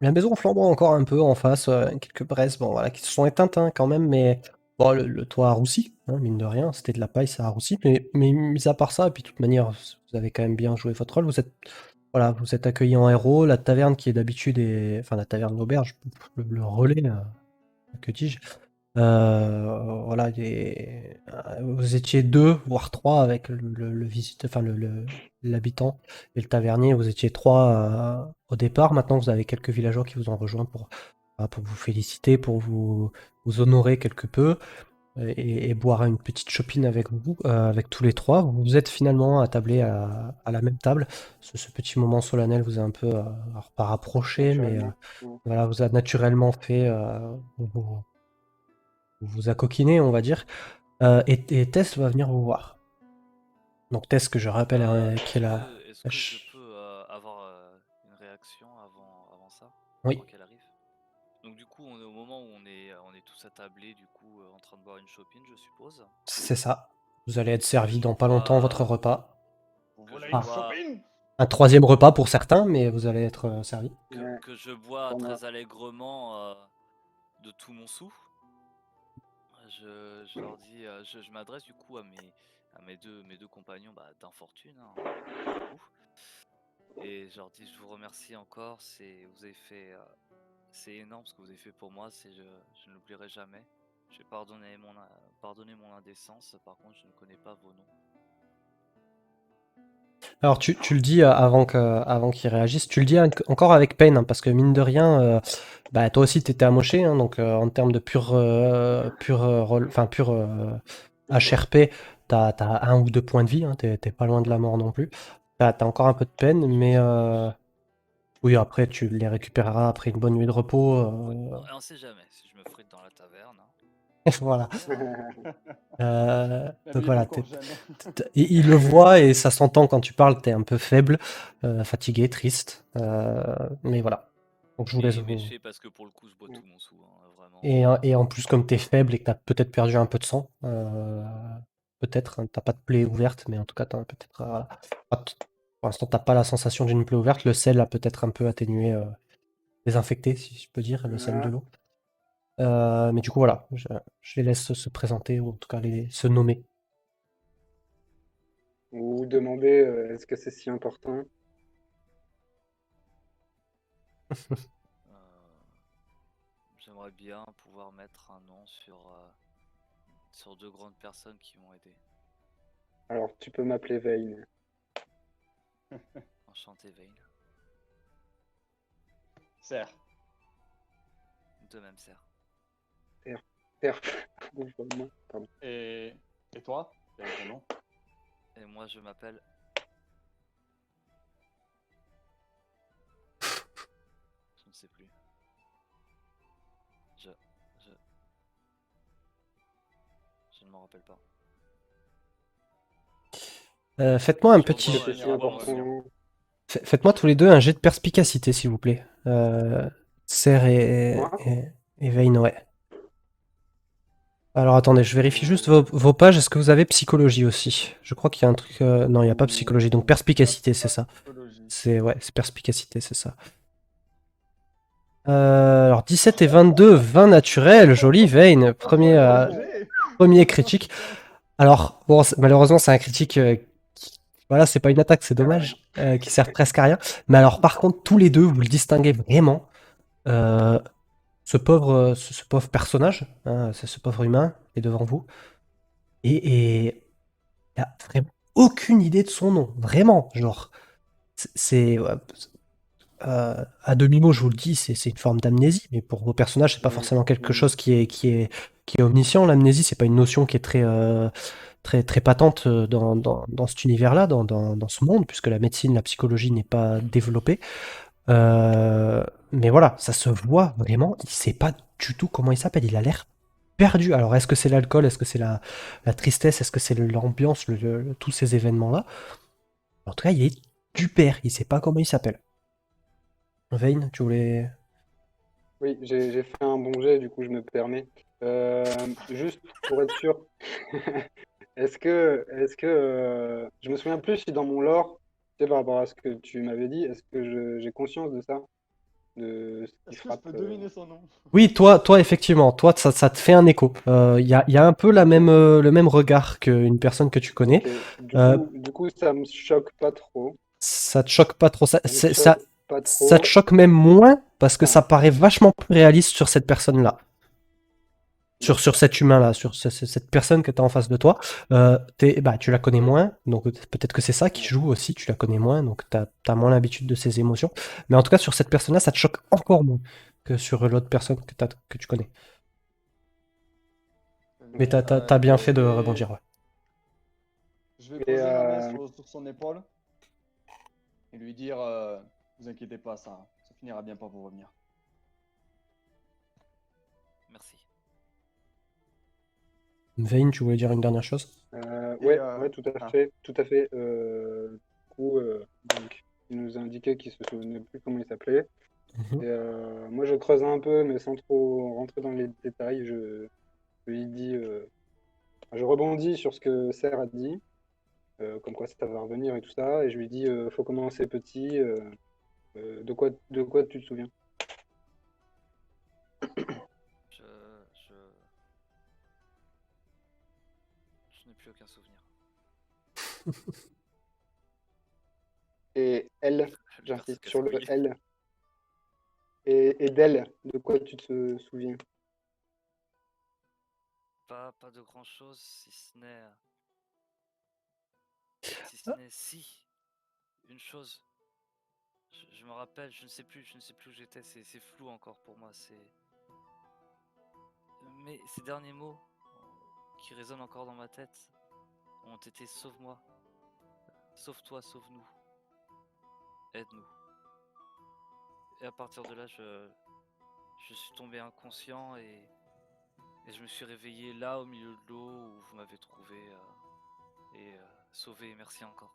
La maison flamboie encore un peu en face, quelques braises, bon voilà, qui se sont éteintes hein, quand même, mais bon, le toit a roussi, hein, mine de rien, c'était de la paille, ça a roussi. Mais mis à part ça, et puis de toute manière, vous avez quand même bien joué votre rôle. Voilà, vous êtes accueillis en héros. La taverne qui est d'habitude est, enfin la taverne l'auberge, le relais, que dis-je, voilà, vous étiez 2 voire 3 avec le visite enfin l'habitant et le tavernier, vous étiez 3 au départ. Maintenant, vous avez quelques villageois qui vous ont rejoint pour vous féliciter, pour vous honorer quelque peu et boire une petite chopine avec vous, avec tous les 3. Vous êtes finalement attablés à la même table. Ce petit moment solennel vous a un peu, alors pas rapproché, mais Naturellement. Ouais. voilà, vous a naturellement fait, vous a coquiné, on va dire. Et Tess va venir vous voir. Donc Tess, que je rappelle, qui est Est-ce que je peux avoir une réaction avant ça, Oui, avant qu'elle arrive? Donc du coup, on est au moment où on est tous attablés, du coup, en train de boire une chopine, je suppose. c'est ça. Vous allez être Que servi je dans pas longtemps bois, votre repas. Vous que voulez je une Ah, bois, shopping? un troisième repas pour certains, mais vous allez être servi. Ouais, que je bois pour moi. très allègrement de tout mon sou. Je leur dis, je m'adresse du coup à mes deux compagnons d'infortune, hein, du coup. Et je leur dis, je vous remercie encore, vous avez fait, c'est énorme ce que vous avez fait pour moi, je ne l'oublierai jamais. Je vais pardonner mon indécence, par contre je ne connais pas vos noms. Alors tu le dis avant qu'il réagisse, tu le dis encore avec peine, hein, parce que mine de rien, bah, toi aussi t'étais amoché, hein, donc en termes de pur HRP, t'as 1 ou 2 points de vie, hein, t'es pas loin de la mort non plus. T'as encore un peu de peine, mais oui, après tu les récupéreras après une bonne nuit de repos. On sait jamais si je me frite dans la taverne, hein. Voilà. Donc N'abîme voilà, encore jeune. il le voit et ça s'entend quand tu parles, t'es un peu faible, fatigué, triste. Mais voilà. Donc je vous laisse Et vous. méché parce que pour le coup je bois tout mon sou, hein, vraiment. Et en plus, comme t'es faible et que t'as peut-être perdu un peu de sang, peut-être, hein, t'as pas de plaie ouverte, mais en tout cas, t'as peut-être. Voilà. Pour l'instant, t'as pas la sensation d'une plaie ouverte. Le sel a peut-être un peu atténué, désinfecté, si je peux dire, le sel de Voilà. l'eau. Mais du coup, voilà, je les laisse se présenter, ou en tout cas se nommer. Ou demander est-ce que c'est si important? Euh, j'aimerais bien pouvoir mettre un nom sur deux grandes personnes qui m'ont aidé. Alors, tu peux m'appeler Vayne. Enchanté, Vayne. Serre. De même, Serre. Terre. Pardon. Et toi? Quel est ton nom? Et moi, je m'appelle. Je ne sais plus. Je ne m'en rappelle pas. Faites-moi un Je petit. revois, C'est je si revois mon important. nom. Faites-moi tous les deux un jet de perspicacité, s'il vous plaît. Serre Moi? et Vayne, ouais. Alors attendez, je vérifie juste vos pages. Est-ce que vous avez psychologie aussi? Je crois qu'il y a un truc. Non, il n'y a pas psychologie. Donc perspicacité, c'est ça. Psychologie. C'est perspicacité, c'est ça. Alors 17 et 22, 20 naturel, joli, Vayne. Premier critique. Alors, bon, malheureusement, c'est un critique. Voilà, c'est pas une attaque, c'est dommage. Qui sert presque à rien. Mais alors, par contre, tous les deux, vous le distinguez vraiment. Ce pauvre personnage, hein, ce pauvre humain est devant vous. Et il a vraiment aucune idée de son nom. Vraiment. Genre, c'est. À demi-mot, je vous le dis, c'est une forme d'amnésie, mais pour vos personnages, c'est pas forcément quelque chose qui est omniscient. L'amnésie, c'est pas une notion qui est très patente dans cet univers-là, dans ce monde, puisque la médecine, la psychologie n'est pas développée. Mais voilà, ça se voit vraiment. Il sait pas du tout comment il s'appelle. Il a l'air perdu. Alors, est-ce que c'est l'alcool? Est-ce que c'est la tristesse? Est-ce que c'est l'ambiance, tous ces événements-là? En tout cas, il est du père. Il sait pas comment il s'appelle. Vayne, tu voulais. Oui, j'ai fait un bon jet, du coup, je me permets. Juste pour être sûr, est-ce que je me souviens plus si dans mon lore, tu sais, par rapport à ce que tu m'avais dit, est-ce que j'ai conscience de ça? De ce qui Est-ce que je frappe peux deviner son nom? Oui, toi, effectivement, toi, ça te fait un écho. Il y a un peu le même regard qu'une personne que tu connais. Ok, Euh, du coup, ça me choque pas trop. Ça te choque pas trop. Ça me choque pas Ça trop. te choque même moins parce que Ah. ça paraît vachement plus réaliste sur cette personne-là. Sur cet humain-là, sur cette personne que tu as en face de toi. Tu la connais moins, donc peut-être que c'est ça qui joue aussi, tu la connais moins, donc tu as moins l'habitude de ses émotions. Mais en tout cas, sur cette personne-là, ça te choque encore moins que sur l'autre personne que tu connais. Mais t'as bien fait de rebondir, ouais. Je vais Et, poser ma main sur son épaule et lui dire vous inquiétez pas, ça finira bien par vous revenir. Merci. Vayne, tu voulais dire une dernière chose? Ouais, tout à fait, tout à fait. Du coup, donc, il nous a indiqué qu'il se souvenait plus comment il s'appelait. Mhm. Et moi, je creuse un peu, mais sans trop rentrer dans les détails. Je lui dis, je rebondis sur ce que Serre a dit, comme quoi ça va revenir et tout ça. Et je lui dis, faut commencer petit. De quoi tu te souviens? Je n'ai plus aucun souvenir. Et elle, Le j'insiste perso sur le casse-couille. elle. Et d'elle, de quoi tu te souviens? Pas de grand chose, si ce n'est. Si. Une chose. Je me rappelle, je ne sais plus où j'étais, c'est flou encore pour moi, Mais ces derniers mots qui résonnent encore dans ma tête ont été sauve-moi, sauve-toi, sauve-nous, aide-nous. Et à partir de là, je suis tombé inconscient et je me suis réveillé là au milieu de l'eau où vous m'avez trouvé et sauvé, merci encore.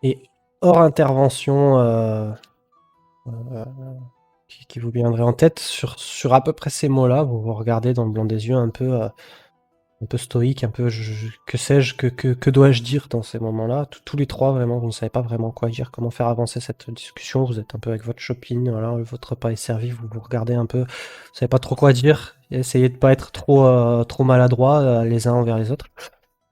Et hors intervention qui vous viendrait en tête, sur à peu près ces mots-là, vous vous regardez dans le blanc des yeux un peu stoïque, un peu que sais-je, que dois-je dire dans ces moments-là? Tous les trois, vraiment, vous ne savez pas vraiment quoi dire, comment faire avancer cette discussion. Vous êtes un peu avec votre shopping, voilà, votre repas est servi, vous vous regardez un peu, vous savez pas trop quoi dire, essayez de pas être trop maladroit les uns envers les autres.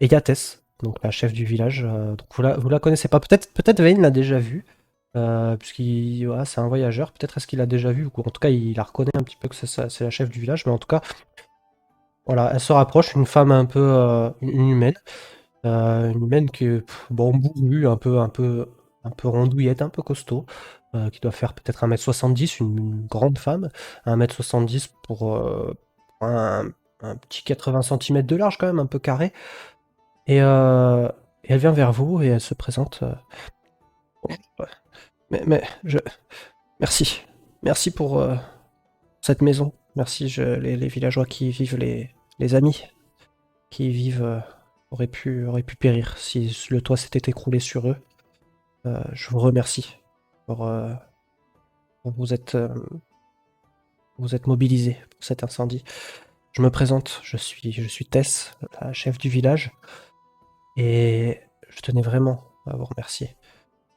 Et il y a Tess, donc la chef du village, donc vous la connaissez pas, peut-être Vayne l'a déjà vue. Voilà, c'est un voyageur. Peut-être est-ce qu'il a déjà vu, ou en tout cas il la reconnaît un petit peu que c'est la chef du village, mais en tout cas, voilà, elle se rapproche, une femme un peu, une humaine. Une humaine qui est bon, bourrue, un peu rondouillette, un peu costaud, qui doit faire peut-être 1m70, une grande femme, 1m70 pour un petit 80 centimètres de large quand même, un peu carré. Et elle vient vers vous et elle se présente. Ouais. Mais merci. Merci pour cette maison. Merci, les villageois qui y vivent, les amis qui y vivent auraient pu périr si le toit s'était écroulé sur eux. Je vous remercie pour, pour vous êtes mobilisés pour cet incendie. Je me présente, je suis Tess, la chef du village, et je tenais vraiment à vous remercier.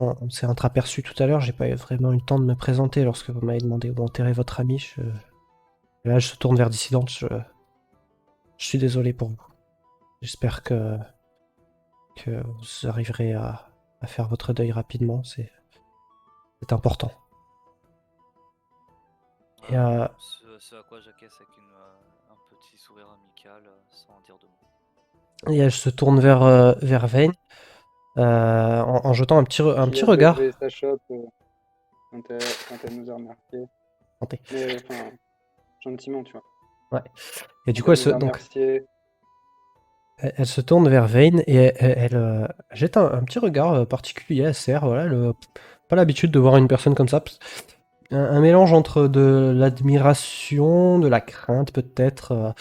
On s'est entreaperçu tout à l'heure, j'ai pas eu vraiment eu le temps de me présenter lorsque vous m'avez demandé où enterrer votre ami. Là, je se tourne vers Dissident, je suis désolé pour vous. J'espère que vous arriverez à faire votre deuil rapidement, c'est important. Et Ce à quoi j'acquiesce avec un petit sourire amical, sans dire de mots. Et elle se tourne vers Vayne, en jetant un petit Qui a regard. levé sa chope quand elle nous a remarqué. Santé. Mais enfin, gentiment, tu vois. Ouais. Et du Quand coup, elle nous a remercié. elle se tourne vers Vayne et elle jette un petit regard particulier à Serre. Voilà, pas l'habitude de voir une personne comme ça. Un mélange entre de l'admiration, de la crainte peut-être.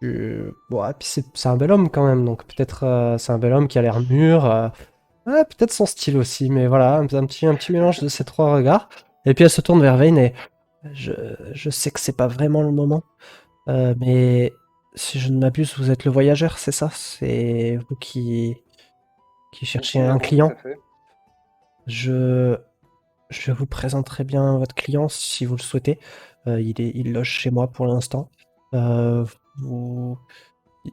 Ouais, puis c'est un bel homme quand même, donc peut-être c'est un bel homme qui a l'air mûr. Ouais, peut-être son style aussi, mais voilà, un petit mélange de ces trois regards. Et puis elle se tourne vers Vayne et je, je sais que c'est pas vraiment le moment, mais si je ne m'abuse, vous êtes le voyageur, c'est ça? C'est vous qui cherchez un Itinérant, tout client? à fait. Je, je vous présenterai bien votre client si vous le souhaitez. Il loge chez moi pour l'instant. Vous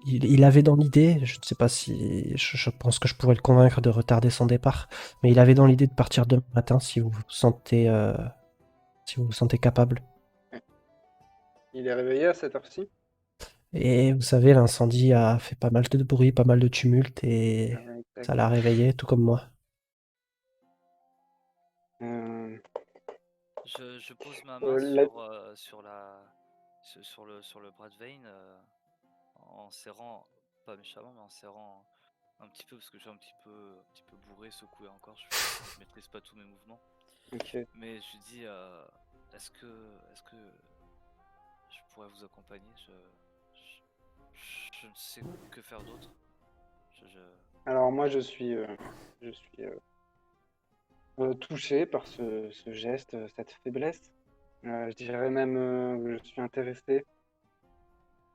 il avait dans l'idée, je ne sais pas si je pense que je pourrais le convaincre de retarder son départ, mais il avait dans l'idée de partir demain matin si vous vous sentez capable. Il est réveillé à cette heure-ci? Et vous savez, l'incendie a fait pas mal de bruit, pas mal de tumulte et ça Exact. l'a réveillé, tout comme moi. Euh, Je pose ma main la- sur le bras de Vayne, en serrant, pas méchamment, mais en serrant un petit peu, parce que je suis un petit peu bourré, secoué encore, je maîtrise pas tous mes mouvements. Ok. Mais je lui dis, est-ce que je pourrais vous accompagner? Je ne sais que faire d'autre. Alors moi, je suis touché par ce geste, cette faiblesse. Je dirais même que je suis intéressé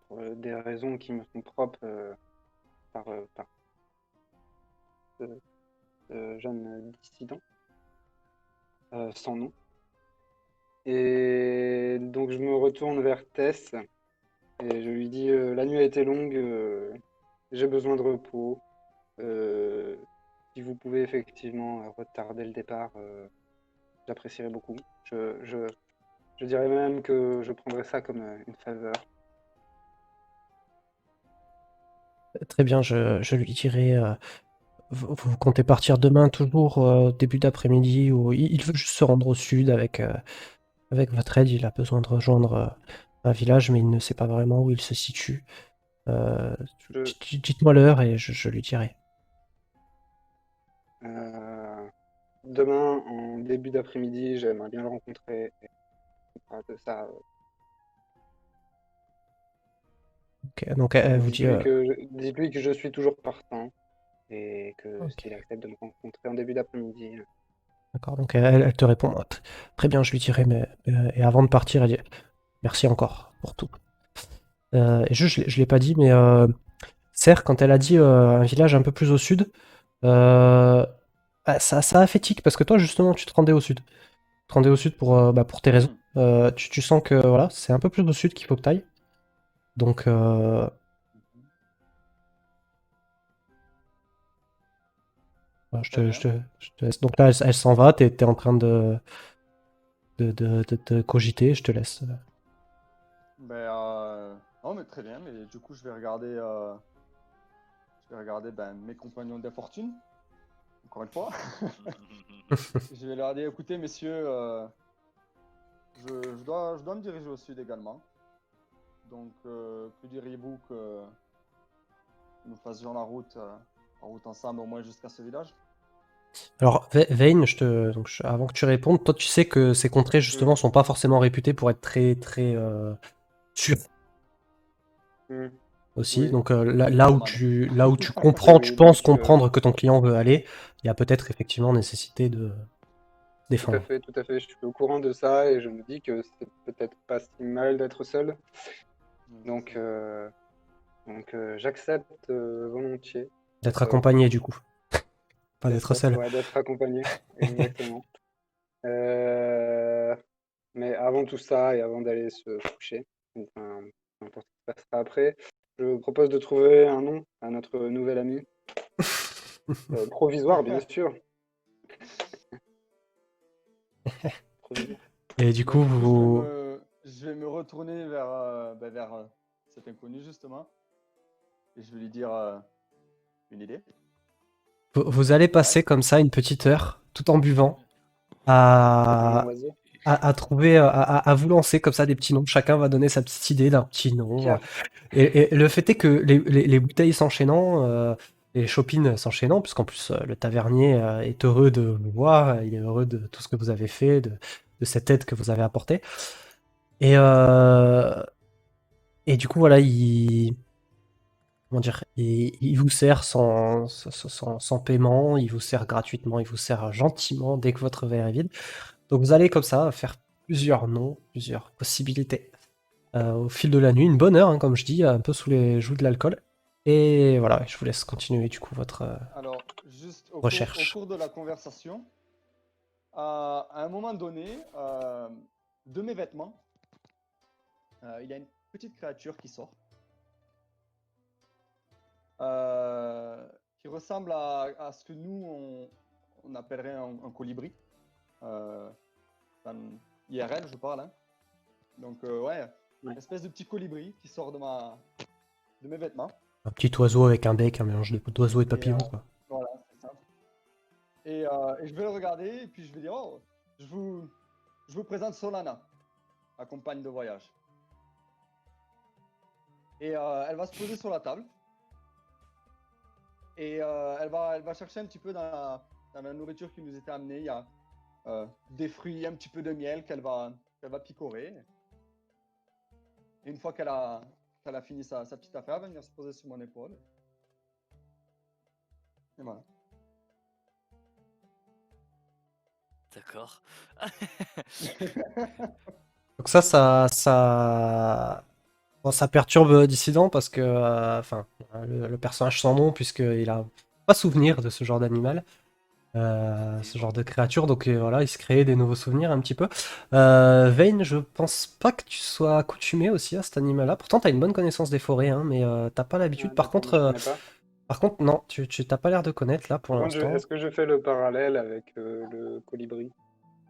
pour des raisons qui me sont propres par ce jeune dissident sans nom. Et donc je me retourne vers Tess et je lui dis la nuit a été longue, j'ai besoin de repos. Euh, Si vous pouvez effectivement retarder le départ, j'apprécierais beaucoup. Je dirais même que je prendrais ça comme une faveur. Très bien, je lui dirai. Vous comptez partir demain, toujours début d'après-midi, ou il veut juste se rendre au sud avec votre aide. Il a besoin de rejoindre un village, mais il ne sait pas vraiment où il se situe. Euh, Je, Dites-moi l'heure et je lui dirai. Demain, en début d'après-midi, j'aimerais bien le rencontrer. Et on parle de ça. Ok, donc elle vous dit. Dites-lui que je suis toujours partant et que Ok, s'il accepte de me rencontrer en début d'après-midi. d'accord, donc elle te répond. Très bien, je lui dirai, mais et avant de partir, elle dit merci encore pour tout. Et je l'ai pas dit, mais Serre, quand elle a dit un village un peu plus au sud, euh, ça a fait tic, parce que toi, justement, tu te rendais au sud. Tu te rendais au sud pour tes raisons. Tu sens que voilà, c'est un peu plus au sud qu'il faut que tu ailles. Donc, Voilà, Très bien. je te laisse. Donc là, elle s'en va, t'es en train de te cogiter, je te laisse. Ben, non, mais très bien. Mais du coup, je vais regarder ben, mes compagnons d'infortune, encore une fois. Je vais leur dire, écoutez, messieurs, je dois me diriger au sud également. Donc, que diriez-vous que nous faisions la route ensemble au moins jusqu'à ce village? Alors, Vayne, avant que tu répondes, toi tu sais que ces contrées justement Mm. sont pas forcément réputées pour être très très sûres Mm. aussi. Oui, Donc Je demande. là où tu oui, comprends, tu oui, penses donc comprendre que ton client veut aller, il y a peut-être effectivement nécessité de défendre. tout à fait, je suis au courant de ça et je me dis que c'est peut-être pas si mal d'être seul. Donc, j'accepte volontiers D'être d'être accompagné du coup, pas d'être seul. ouais, d'être accompagné, exactement. Euh, mais avant tout ça et avant d'aller se coucher, enfin, n'importe ce qui se passera après, je vous propose de trouver un nom à notre nouvel ami, provisoire bien sûr. Provisoire. Et du Ben, coup, du coup, vous, je vais me retourner vers cet inconnu, justement. Et je vais lui dire une idée. vous allez Ouais. passer comme ça une petite heure, tout en buvant, Comme un à, oiseau. à trouver, à vous lancer comme ça des petits noms. Chacun va donner sa petite idée d'un petit nom. Pierre. Et le fait est que les bouteilles s'enchaînant, les chopines s'enchaînant, puisqu'en plus le tavernier est heureux de vous voir, il est heureux de tout ce que vous avez fait, de cette aide que vous avez apportée. Et, euh, et du coup, voilà, comment dire, il vous sert sans paiement, il vous sert gratuitement, il vous sert gentiment dès que votre verre est vide. Donc vous allez comme ça faire plusieurs noms, plusieurs possibilités au fil de la nuit, une bonne heure, hein, comme je dis, un peu sous les joues de l'alcool. Et voilà, je vous laisse continuer du coup votre Alors, juste au recherche. cours de la conversation, à un moment donné, de mes vêtements, il y a une petite créature qui sort, qui ressemble à ce que nous, on appellerait un colibri. Euh, dans IRL, je parle. Hein. Donc, ouais, Ouais. une espèce de petit colibri qui sort de mes vêtements. Un petit oiseau avec un bec, un mélange d'oiseau et de Et papillon, quoi. voilà, c'est ça. Et je vais le regarder et puis je vais dire, oh, je vous présente Solana, ma compagne de voyage. Et elle va se poser sur la table. Et elle va chercher un petit peu dans la nourriture qui nous était amenée. Il y a des fruits, un petit peu de miel qu'elle va picorer. Et une fois qu'elle a fini sa petite affaire, elle va venir se poser sur mon épaule. Et voilà. D'accord. Donc bon, ça perturbe Dissident parce que, enfin, le personnage sans nom, puisqu'il a pas souvenir de ce genre d'animal, ce genre de créature, donc voilà, il se crée des nouveaux souvenirs un petit peu. Vayne, je pense pas que tu sois accoutumé aussi à cet animal-là. Pourtant, t'as une bonne connaissance des forêts, hein, mais t'as pas l'habitude. D'accord, mais je connais pas. Par contre, non, tu t'as pas l'air de connaître là pour Par contre, l'instant. est-ce que je fais le parallèle avec le colibri?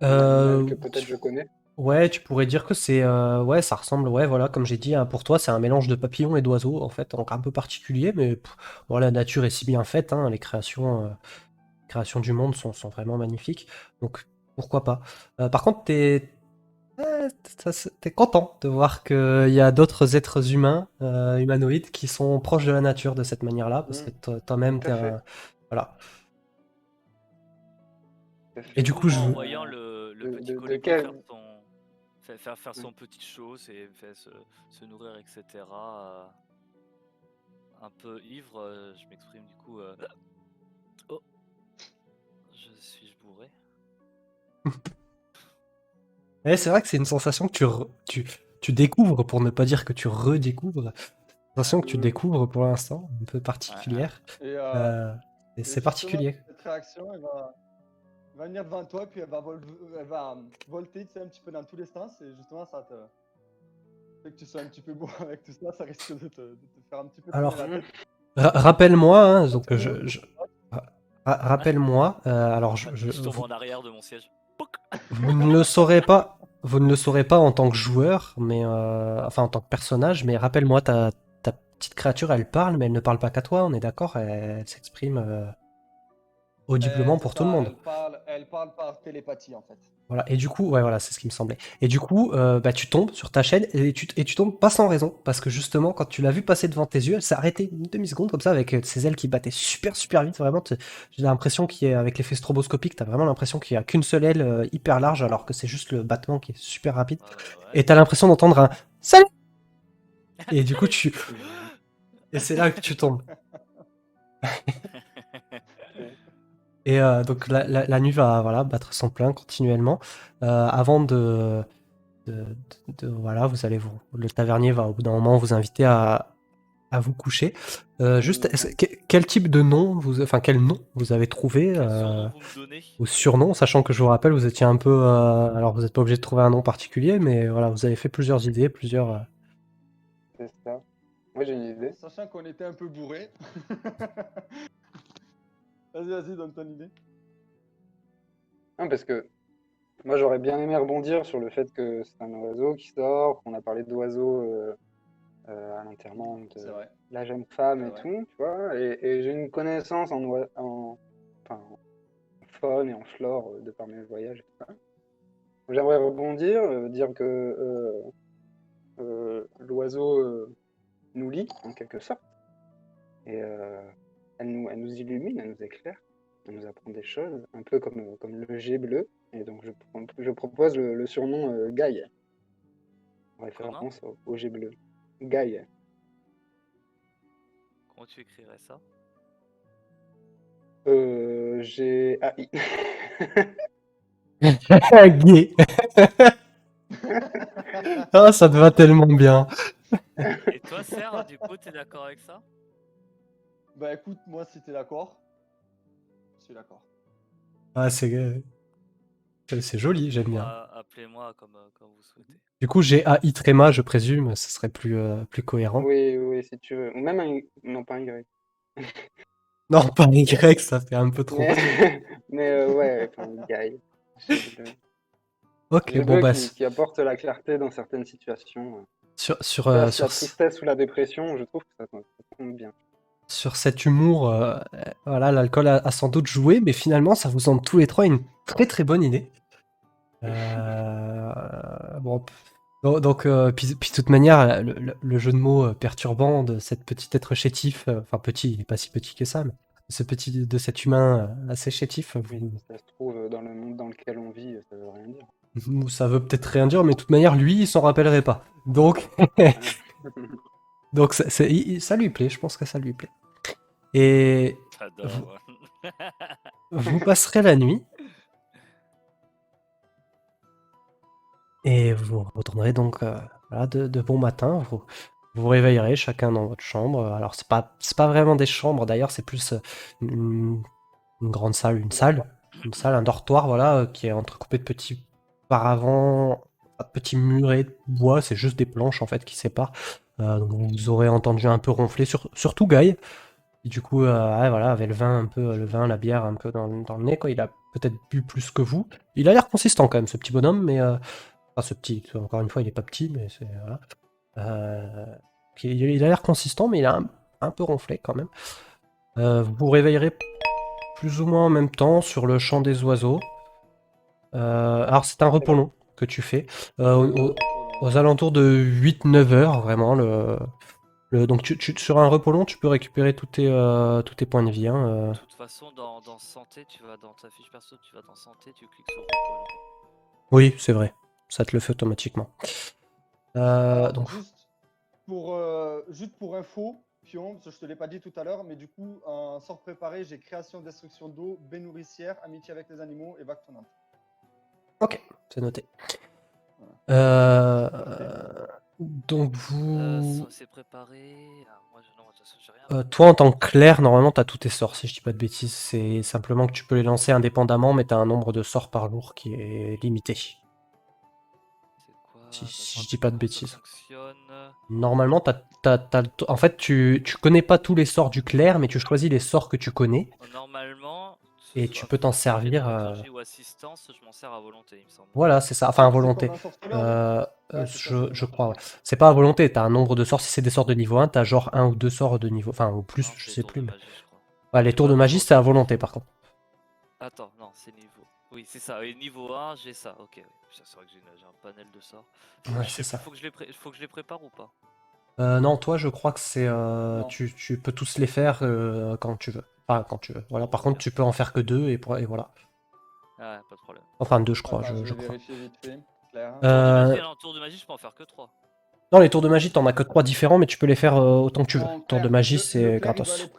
Un animal Euh, que peut-être je connais? Ouais, tu pourrais dire que c'est ouais, ça ressemble, ouais, voilà, comme j'ai dit, hein, pour toi, c'est un mélange de papillons et d'oiseaux, en fait, donc un peu particulier, mais bon, la nature est si bien faite, hein, les créations du monde sont vraiment magnifiques, donc pourquoi pas. Par contre, t'es content de voir qu'il y a d'autres êtres humains, humanoïdes, qui sont proches de la nature de cette manière-là, parce que toi-même, Tout à fait, voilà. tout à Et Du du fait. coup, coup, je... en voyant le petit De colibri quel? faire faire son petite chose et se nourrir, etc., un peu ivre, je m'exprime du coup. Oh, suis-je bourré? C'est vrai que c'est une sensation que tu découvres, pour ne pas dire que tu redécouvres. Sensation que tu découvres pour l'instant, un peu Ouais, ouais. particulière. Et, Euh, et et c'est justement, particulier. cette réaction, elle va venir devant toi, puis elle va volter tu sais, un petit peu dans tous les sens. Et justement, ça te fait que tu sois un petit peu beau avec tout ça. Ça risque de te faire un petit peu tourner Alors, la tête. rappelle-moi, hein, Ça donc tourne autour. Rappelle-moi, alors Je tombe en arrière de mon siège. Pouc. vous ne le saurez pas, vous ne le saurez pas en tant que joueur, mais enfin en tant que personnage, mais rappelle-moi, ta petite créature, elle parle, mais elle ne parle pas qu'à toi, on est d'accord? Elle s'exprime audiblement C'est pour tout le ça, monde. elle parle par télépathie en fait. Voilà, et du coup, ouais, voilà, c'est ce qui me semblait. Et du coup, bah, tu tombes sur ta chaîne et tu tombes pas sans raison, parce que justement, quand tu l'as vu passer devant tes yeux, elle s'est arrêtée une demi-seconde comme ça, avec ses ailes qui battaient super super vite, vraiment. J'ai l'impression avec l'effet stroboscopique, t'as vraiment l'impression qu'il y a qu'une seule aile hyper large, alors que c'est juste le battement qui est super rapide. Ouais. Et t'as l'impression d'entendre un salut! Et du coup, et c'est là que tu tombes. Et donc la nuit va voilà, battre son plein continuellement, avant voilà, vous allez le tavernier va au bout d'un moment vous inviter à vous coucher. Juste, quel type de nom enfin quel nom vous avez trouvé Quel surnom vous me donnez? au surnom, sachant que je vous rappelle, vous étiez un peu, alors vous n'êtes pas obligé de trouver un nom particulier, mais voilà, vous avez fait plusieurs idées, plusieurs. C'est ça. Moi, j'ai une idée. Sachant qu'on était un peu bourré. Vas-y, donne ton idée. Non, parce que moi, j'aurais bien aimé rebondir sur le fait que c'est un oiseau qui sort, qu'on a parlé d'oiseaux à l'enterrement de C'est vrai. la jeune femme C'est et vrai. tout, tu vois. Et j'ai une connaissance enfin, en faune et en flore de par mes voyages et tout ça. J'aimerais rebondir, dire que l'oiseau nous lie en quelque sorte. Et elle nous illumine, elle nous éclaire, elle nous apprend des choses, un peu comme le jet bleu. Et donc je propose le surnom Gaï, en référence au jet bleu. Gaï. Comment tu écrirais ça? G-A-I. Gay. Ah, ça te va tellement bien. Et toi, Serre, du coup, t'es d'accord avec ça? Bah écoute, moi si t'es d'accord, je suis d'accord. Ah, c'est joli, j'aime bien. Appelez-moi comme vous souhaitez. Du coup, j'ai AI tréma, je présume, ce serait plus cohérent. Oui, oui, si tu veux. Ou même un... Non, pas un Y. Non, pas un Y, ça fait un peu trop. Mais ouais, enfin, Gaï. Jet bleu. Ok, Jet bon, bleu bah, qui apporte la clarté dans certaines situations. sur, Face sur, la tristesse ou la dépression, je trouve que ça tombe bien. sur cet humour, voilà, l'alcool a sans doute joué, mais finalement, ça vous semble tous les trois une très très bonne idée. Bon, donc, puis de toute manière, le jeu de mots perturbant de cette petite être chétif, enfin petit, il n'est pas si petit que ça, mais de cet humain assez chétif, Ça se trouve, dans le monde dans lequel on vit, ça veut rien dire. ça veut peut-être rien dire, mais de toute manière, lui, il s'en rappellerait pas. Donc, donc ça lui plaît, je pense que ça lui plaît. Et J'adore. vous passerez la nuit. Et vous retournerez donc voilà, de bon matin. Vous vous réveillerez chacun dans votre chambre. Alors, c'est pas vraiment des chambres d'ailleurs, c'est plus une, une grande salle, une salle, un dortoir, voilà, qui est entrecoupé de petits paravents, pas de petits murets de bois, c'est juste des planches en fait qui séparent. Donc vous aurez entendu un peu ronfler, surtout Guy. Et du coup, ouais, voilà, avait le vin un peu, le vin, la bière un peu dans le nez, quoi. Il a peut-être bu plus que vous. Il a l'air consistant quand même, ce petit bonhomme, mais enfin, ce petit, encore une fois, il est pas petit, mais c'est voilà. Il a l'air consistant, mais il a un peu ronflé quand même. Vous vous réveillerez plus ou moins en même temps sur le chant des oiseaux. Alors c'est un repos long que tu fais. Aux alentours de 8-9 heures, vraiment. Donc sur un repos long, tu peux récupérer tous tes points de vie. Hein, De toute façon, dans santé, tu vas dans ta fiche perso, tu vas dans santé, tu cliques sur repos. Oui, c'est vrai. Ça te le fait automatiquement. Alors, Donc, juste pour info, Pion, parce que je te l'ai pas dit tout à l'heure, mais du coup, en sort préparé, j'ai création, destruction d'eau, baie nourricière, amitié avec les animaux et vague tonnante. ok, c'est noté. Donc vous... C'est préparé. Ah, moi, non, de toute façon, j'ai rien. toi, en tant que clerc, normalement, tu as tous tes sorts, si je dis pas de bêtises. C'est simplement que tu peux les lancer indépendamment, mais tu as un nombre de sorts par jour qui est limité. C'est quoi? Si je dis pas de bêtises. Fonctionne. Normalement, en fait, tu connais pas tous les sorts du clerc, mais tu choisis les sorts que tu connais. Normalement, Et tu peux t'en servir. Magie ou assistance, je m'en sers à volonté, il me semble. Voilà, c'est ça. Enfin, à C'est volonté. comme un sorceleur, non? Ouais, c'est ça, c'est comme Je un crois, ouais. sorceleur. C'est pas à volonté, t'as un nombre de sorts. Si c'est des sorts de niveau 1, t'as genre 1 ou 2 sorts de niveau. Enfin, ou plus, Non, je c'est sais tour plus. de Mais... magie, je crois. Ouais, les tours de magie, c'est à volonté par contre. Attends, non, c'est niveau. Oui, c'est ça. Et niveau 1, j'ai ça. Ok, oui. Putain, c'est vrai que j'ai un panel de sorts. Ouais, Je c'est sais plus, ça. faut que je les prépare ou pas? Non, toi, je crois que c'est. Non. Tu peux tous les faire quand tu veux. Enfin, quand tu veux. Voilà. Par contre, tu peux en faire que 2 et voilà. Ah, ouais, pas de problème. Enfin, 2, je crois. Attends, je Je vais crois. vérifier vite fait. Claire. Tour de magie, Euh, alors, tour de magie, je peux en faire que 3. Non, les tours de magie, t'en as que 3 différents, mais tu peux les faire autant que tu veux. Non, Tour de Claire, magie, le c'est Claire, il doit gratos.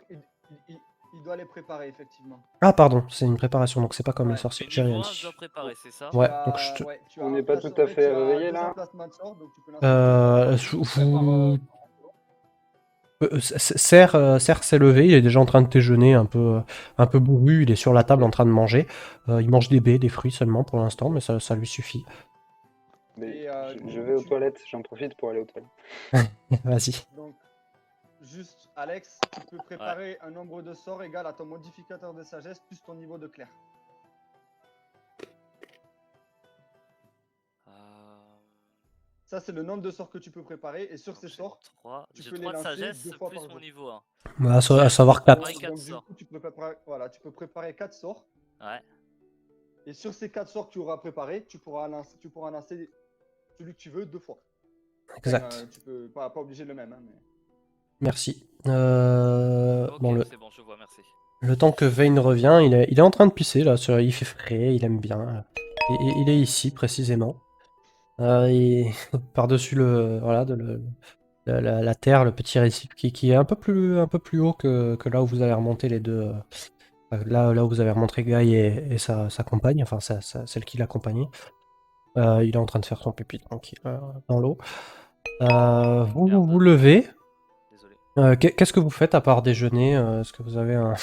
il doit les préparer, effectivement. Ah, pardon, c'est une préparation, donc c'est pas comme les Ouais. sorciers. Mais J'ai rien niveau 1, je dois dit. préparer, c'est ça? Ouais, donc je te. Ouais, tu On as n'est pas tout à fait tu as réveillé 2 là? emplacements de sort, donc tu peux lancer tes sorts. Vous, Tu prépares, Serre s'est levé, il est déjà en train de déjeuner, un peu bourru, il est sur la table en train de manger. Il mange des baies, des fruits seulement pour l'instant, mais ça lui suffit. Mais Et, du je coup, vais aux toilettes, j'en profite pour aller aux toilettes. Vas-y. donc, juste, Alex, tu peux préparer un nombre de sorts égal à ton modificateur de sagesse plus ton niveau de clair. Ça, c'est le nombre de sorts que tu peux préparer. Et sur ces sorts, tu J'ai peux les 3 de lancer sagesse 2 fois plus par mon jour. niveau 1. Bah, à savoir 4. Préparer 4 Donc, du sorts. coup, tu peux préparer 4 sorts. Ouais. Et sur ces 4 sorts que tu auras préparés, tu pourras lancer celui que tu veux 2 fois. Exact. Tu peux pas obligé le même. Hein, mais... Merci. Ok, Bon, c'est bon, je vois, merci. le temps que Vayne revient, il est en train de pisser là. Il fait frais, il aime bien. Il est ici précisément. Par-dessus la terre, le petit récif qui est un peu plus haut que là où vous avez remonté les deux. Là où vous avez remonté Guy et sa compagne, enfin celle qui l'accompagnait. Il est en train de faire son pipi tranquille dans l'eau. Vous Merde. vous levez. Désolé. Qu'est-ce que vous faites à part déjeuner? Est-ce que vous avez un...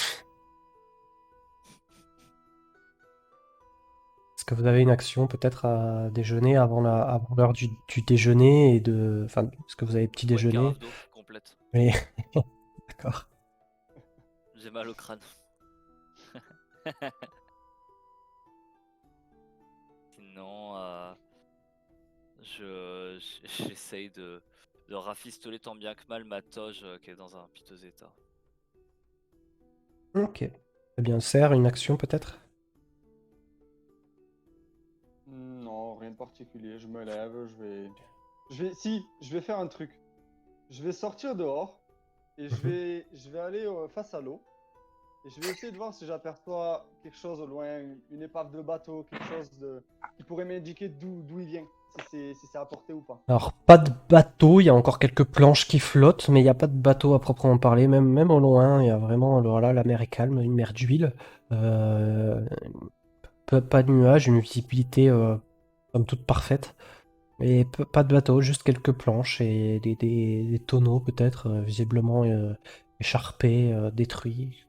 Est-ce que vous avez une action peut-être à déjeuner avant l'heure du déjeuner et de... Enfin, est-ce que vous avez petit Ouais, déjeuner? carafe d'eau complète. Oui. D'accord. J'ai mal au crâne. Sinon, j'essaye de rafistoler tant bien que mal ma toge qui est dans un piteux état. Ok. Eh bien, Serre, une action peut-être? Non, rien de particulier. Je me lève, je vais faire un truc. Je vais sortir dehors et je vais aller face à l'eau. Et je vais essayer de voir si j'aperçois quelque chose au loin, une épave de bateau, quelque chose qui pourrait m'indiquer d'où il vient, si c'est à portée ou pas. Alors, pas de bateau, il y a encore quelques planches qui flottent, mais il n'y a pas de bateau à proprement parler. Même au loin, il y a vraiment, alors là, la mer est calme, une mer d'huile. Pas de nuages, une visibilité somme toute parfaite. Et pas de bateau, juste quelques planches et des tonneaux peut-être, visiblement écharpés, détruits.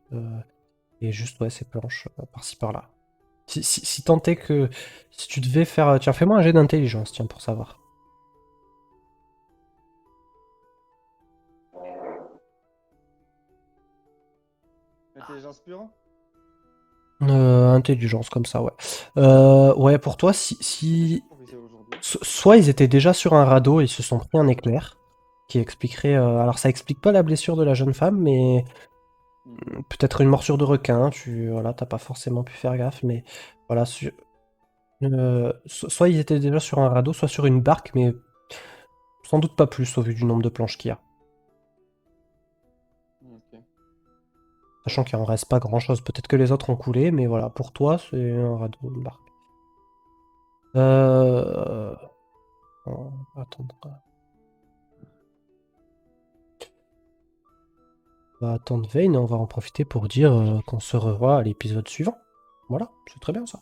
Et juste, ouais, ces planches par-ci par-là. Si tant est que... Si tu devais faire... Tiens, fais-moi un jet d'intelligence, tiens, pour savoir. Intelligence pure? Intelligence, comme ça, ouais. Ouais, pour toi, Aujourd'hui. soit ils étaient déjà sur un radeau et ils se sont pris un éclair, qui expliquerait... alors, ça explique pas la blessure de la jeune femme, mais... Peut-être une morsure de requin, voilà, t'as pas forcément pu faire gaffe, mais voilà, soit ils étaient déjà sur un radeau, soit sur une barque, mais sans doute pas plus au vu du nombre de planches qu'il y a. Ok. Sachant qu'il en reste pas grand chose, peut-être que les autres ont coulé, mais voilà, pour toi, c'est un radeau, une barque. On va attendre. On va attendre Vayne et on va en profiter pour dire qu'on se revoit à l'épisode suivant. Voilà, c'est très bien ça.